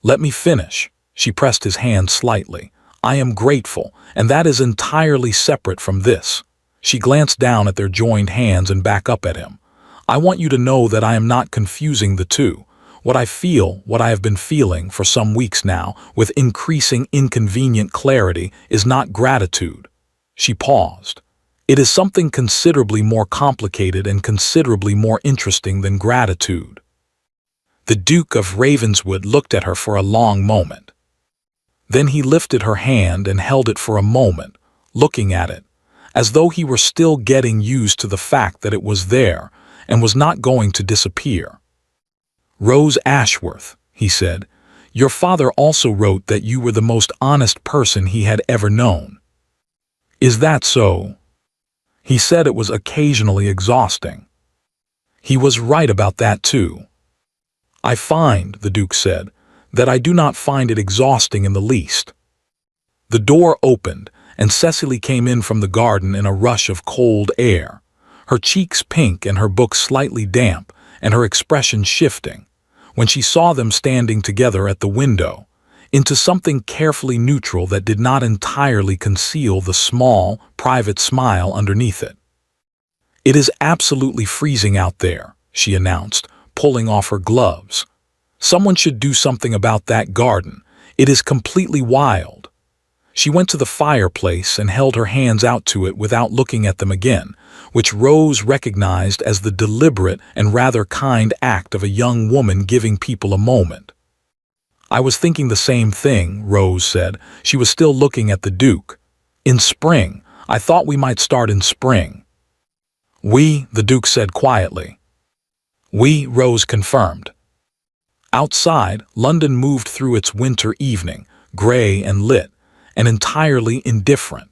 let me finish. She pressed his hand slightly. I am grateful, and that is entirely separate from this. She glanced down at their joined hands and back up at him. I want you to know that I am not confusing the two. What I feel, what I have been feeling for some weeks now, with increasing inconvenient clarity, is not gratitude. She paused. It is something considerably more complicated and considerably more interesting than gratitude. The Duke of Ravenswood looked at her for a long moment. Then he lifted her hand and held it for a moment, looking at it, as though he were still getting used to the fact that it was there and was not going to disappear. Rose Ashworth, he said, your father also wrote that you were the most honest person he had ever known. Is that so? He said it was occasionally exhausting. He was right about that too. I find, the Duke said, that I do not find it exhausting in the least. The door opened, and Cecily came in from the garden in a rush of cold air, her cheeks pink and her book slightly damp, and her expression shifting, when she saw them standing together at the window, into something carefully neutral that did not entirely conceal the small, private smile underneath it. It is absolutely freezing out there, she announced, pulling off her gloves. Someone should do something about that garden. It is completely wild. She went to the fireplace and held her hands out to it without looking at them again, which Rose recognized as the deliberate and rather kind act of a young woman giving people a moment. I was thinking the same thing, Rose said. She was still looking at the Duke. In spring. I thought we might start in spring. We, the Duke said quietly. We, Rose confirmed. Outside, London moved through its winter evening, gray and lit, and entirely indifferent.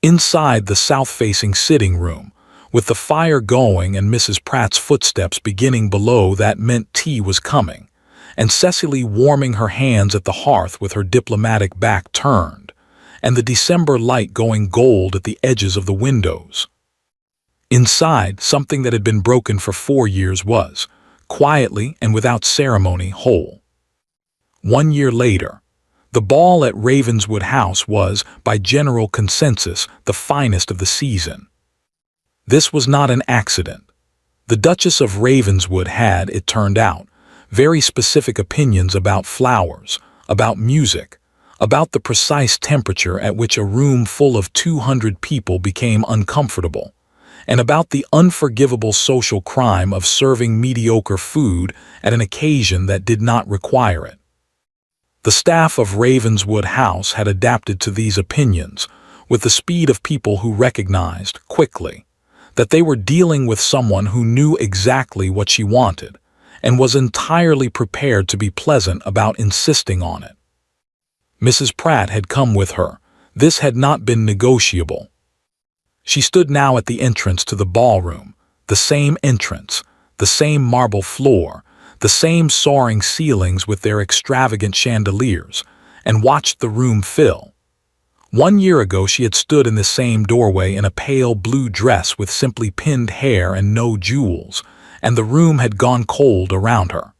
Inside the south-facing sitting room, with the fire going and Mrs. Pratt's footsteps beginning below, that meant tea was coming, and Cecily warming her hands at the hearth with her diplomatic back turned, and the December light going gold at the edges of the windows. Inside, something that had been broken for 4 years was, quietly and without ceremony, whole. 1 year later, the ball at Ravenswood House was, by general consensus, the finest of the season. This was not an accident. The Duchess of Ravenswood had, it turned out, very specific opinions about flowers, about music, about the precise temperature at which a room full of 200 people became uncomfortable, and about the unforgivable social crime of serving mediocre food at an occasion that did not require it. The staff of Ravenswood House had adapted to these opinions with the speed of people who recognized, quickly, that they were dealing with someone who knew exactly what she wanted and was entirely prepared to be pleasant about insisting on it. Mrs. Pratt had come with her. This had not been negotiable. She stood now at the entrance to the ballroom, the same entrance, the same marble floor, the same soaring ceilings with their extravagant chandeliers, and watched the room fill. 1 year ago she had stood in the same doorway in a pale blue dress with simply pinned hair and no jewels, and the room had gone cold around her.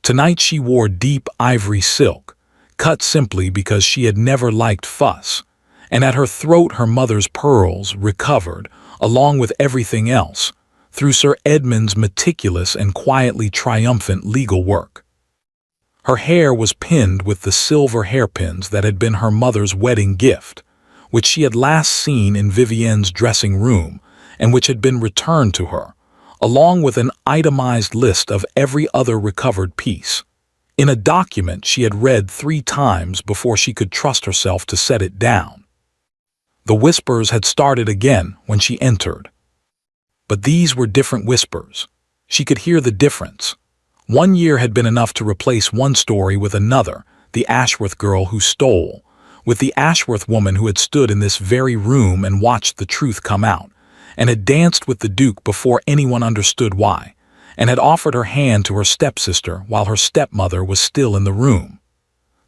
Tonight she wore deep ivory silk, cut simply because she had never liked fuss, and at her throat her mother's pearls recovered, along with everything else, through Sir Edmund's meticulous and quietly triumphant legal work. Her hair was pinned with the silver hairpins that had been her mother's wedding gift, which she had last seen in Vivienne's dressing room and which had been returned to her, along with an itemized list of every other recovered piece, in a document she had read 3 times before she could trust herself to set it down. The whispers had started again when she entered. But these were different whispers. She could hear the difference. 1 year had been enough to replace one story with another, the Ashworth girl who stole, with the Ashworth woman who had stood in this very room and watched the truth come out, and had danced with the Duke before anyone understood why, and had offered her hand to her stepsister while her stepmother was still in the room.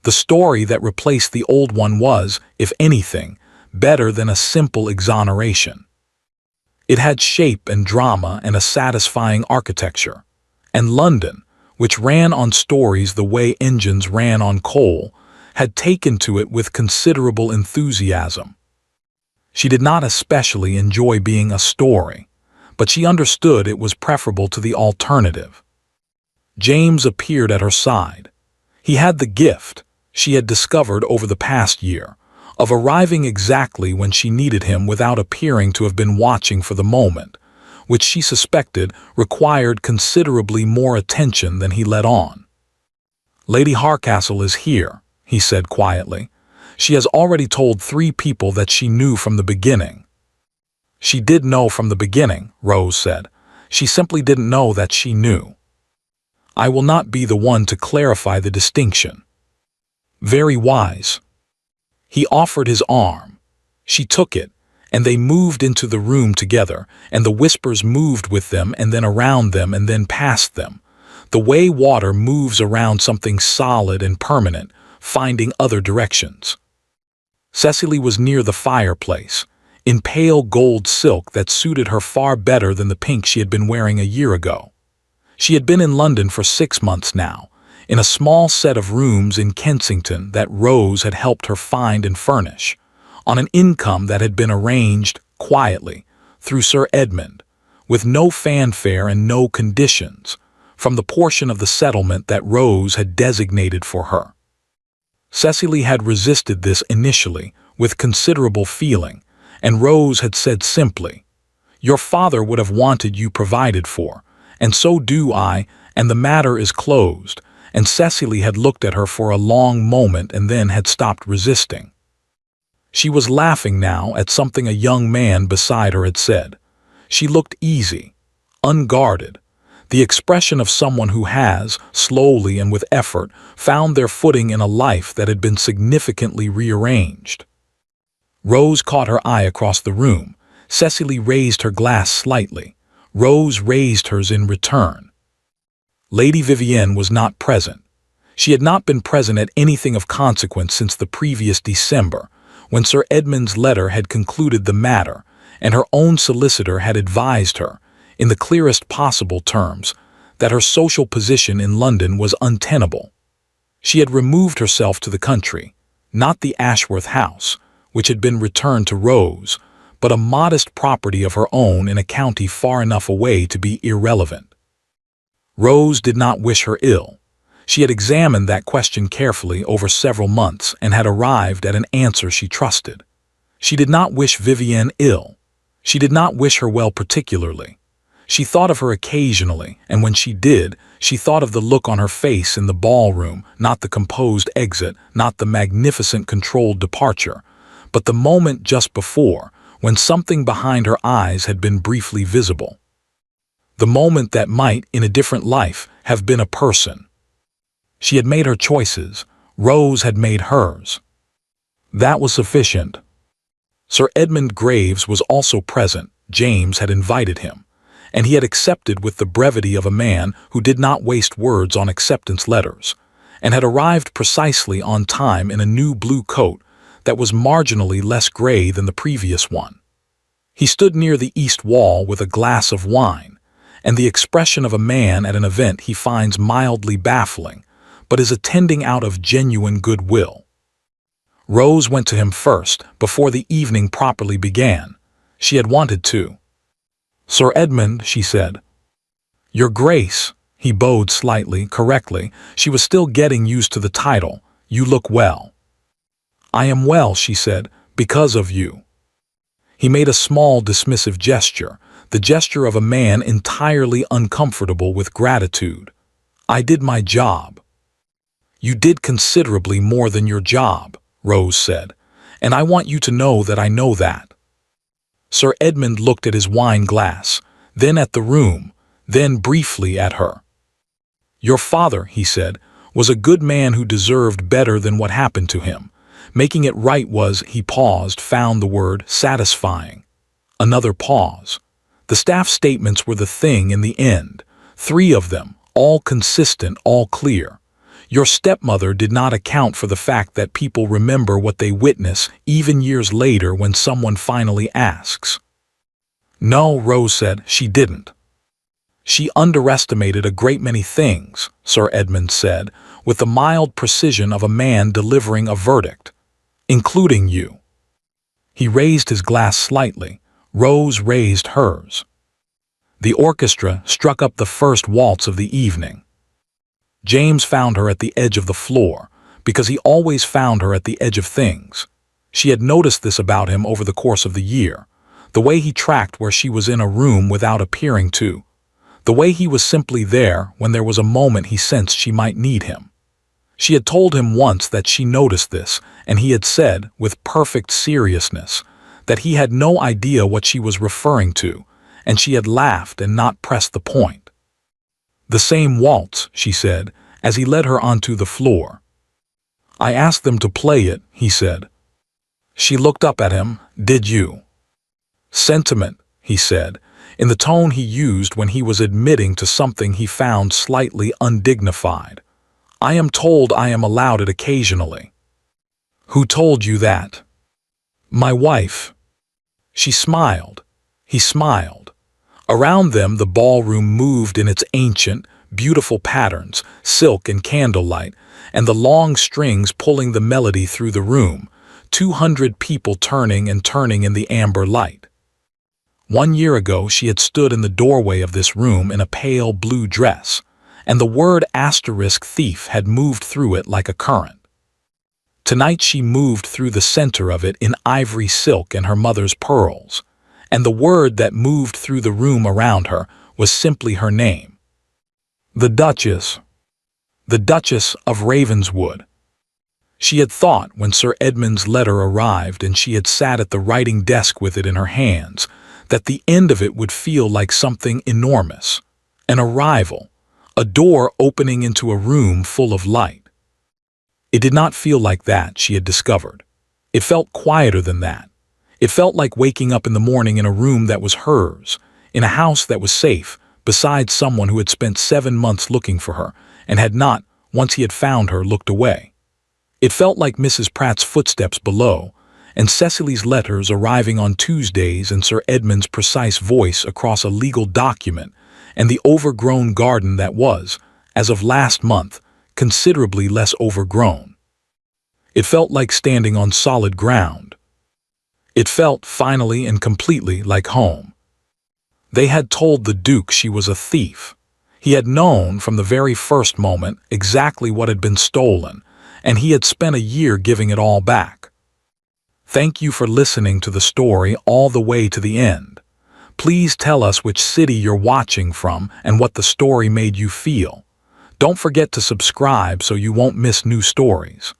The story that replaced the old one was, if anything, better than a simple exoneration. It had shape and drama and a satisfying architecture, and London, which ran on stories the way engines ran on coal, had taken to it with considerable enthusiasm. She did not especially enjoy being a story, but she understood it was preferable to the alternative. James appeared at her side. He had the gift, she had discovered over the past year, of arriving exactly when she needed him without appearing to have been watching for the moment, which she suspected required considerably more attention than he let on. "Lady Harcastle is here," he said quietly. "She has already told 3 people that she knew from the beginning." "She did know from the beginning," Rose said. "She simply didn't know that she knew." "I will not be the one to clarify the distinction." "Very wise." He offered his arm. She took it, and they moved into the room together, and the whispers moved with them and then around them and then past them, the way water moves around something solid and permanent, finding other directions. Cecily was near the fireplace, in pale gold silk that suited her far better than the pink she had been wearing a year ago. She had been in London for 6 months now, in a small set of rooms in Kensington that Rose had helped her find and furnish, on an income that had been arranged quietly through Sir Edmund, with no fanfare and no conditions, from the portion of the settlement that Rose had designated for her. Cecily had resisted this initially with considerable feeling, and Rose had said simply, "Your father would have wanted you provided for, and so do I, and the matter is closed," and Cecily had looked at her for a long moment and then had stopped resisting. She was laughing now at something a young man beside her had said. She looked easy, unguarded. the expression of someone who has, slowly and with effort, found their footing in a life that had been significantly rearranged. Rose caught her eye across the room. Cecily raised her glass slightly. Rose raised hers in return. Lady Vivienne was not present. She had not been present at anything of consequence since the previous December, when Sir Edmund's letter had concluded the matter, and her own solicitor had advised her, in the clearest possible terms, that her social position in London was untenable. She had removed herself to the country, not the Ashworth house, which had been returned to Rose, but a modest property of her own in a county far enough away to be irrelevant. Rose did not wish her ill. She had examined that question carefully over several months and had arrived at an answer she trusted. She did not wish Vivienne ill. She did not wish her well particularly. She thought of her occasionally, and when she did, she thought of the look on her face in the ballroom, not the composed exit, not the magnificent controlled departure, but the moment just before, when something behind her eyes had been briefly visible. The moment that might, in a different life, have been a person. She had made her choices. Rose had made hers. That was sufficient. Sir Edmund Graves was also present. James had invited him, and he had accepted with the brevity of a man who did not waste words on acceptance letters, and had arrived precisely on time in a new blue coat that was marginally less gray than the previous one. He stood near the east wall with a glass of wine, and the expression of a man at an event he finds mildly baffling, but is attending out of genuine goodwill. Rose went to him first, before the evening properly began. She had wanted to. "Sir Edmund," she said. "Your Grace," he bowed slightly, correctly. She was still getting used to the title. "You look well." "I am well," she said, "because of you." He made a small dismissive gesture, the gesture of a man entirely uncomfortable with gratitude. "I did my job." "You did considerably more than your job," Rose said, "and I want you to know that I know that." Sir Edmund looked at his wine glass, then at the room, then briefly at her. "Your father," he said, "was a good man who deserved better than what happened to him. Making it right was," he paused, found the word, "satisfying." Another pause. The staff statements were the thing in the end. 3 of them, all consistent, all clear. Your stepmother did not account for the fact that people remember what they witness even years later when someone finally asks. "No," Rose said, "she didn't." "She underestimated a great many things," Sir Edmund said, with the mild precision of a man delivering a verdict, "including you." He raised his glass slightly. Rose raised hers. The orchestra struck up the first waltz of the evening. James found her at the edge of the floor, because he always found her at the edge of things. She had noticed this about him over the course of the year, the way he tracked where she was in a room without appearing to, the way he was simply there when there was a moment he sensed she might need him. She had told him once that she noticed this, and he had said, with perfect seriousness, that he had no idea what she was referring to, and she had laughed and not pressed the point. "The same waltz," she said, as he led her onto the floor. "I asked them to play it," he said. She looked up at him. "Did you?" "Sentiment," he said, in the tone he used when he was admitting to something he found slightly undignified. "I am told I am allowed it occasionally." "Who told you that?" "My wife." She smiled. He smiled. Around them the ballroom moved in its ancient, beautiful patterns, silk and candlelight, and the long strings pulling the melody through the room, 200 people turning and turning in the amber light. 1 year ago she had stood in the doorway of this room in a pale blue dress, and the word *thief had moved through it like a current. Tonight she moved through the center of it in ivory silk and her mother's pearls, and the word that moved through the room around her was simply her name. The Duchess. The Duchess of Ravenswood. She had thought when Sir Edmund's letter arrived and she had sat at the writing desk with it in her hands, that the end of it would feel like something enormous. An arrival, a door opening into a room full of light. It did not feel like that, she had discovered. It felt quieter than that. It felt like waking up in the morning in a room that was hers, in a house that was safe, beside someone who had spent 7 months looking for her, and had not, once he had found her, looked away. It felt like Mrs. Pratt's footsteps below, and Cecily's letters arriving on Tuesdays, and Sir Edmund's precise voice across a legal document, and the overgrown garden that was, as of last month, considerably less overgrown. It felt like standing on solid ground. It felt, finally and completely, like home. They had told the Duke she was a thief. He had known from the very first moment exactly what had been stolen, and he had spent a year giving it all back. Thank you for listening to the story all the way to the end. Please tell us which city you're watching from and what the story made you feel. Don't forget to subscribe so you won't miss new stories.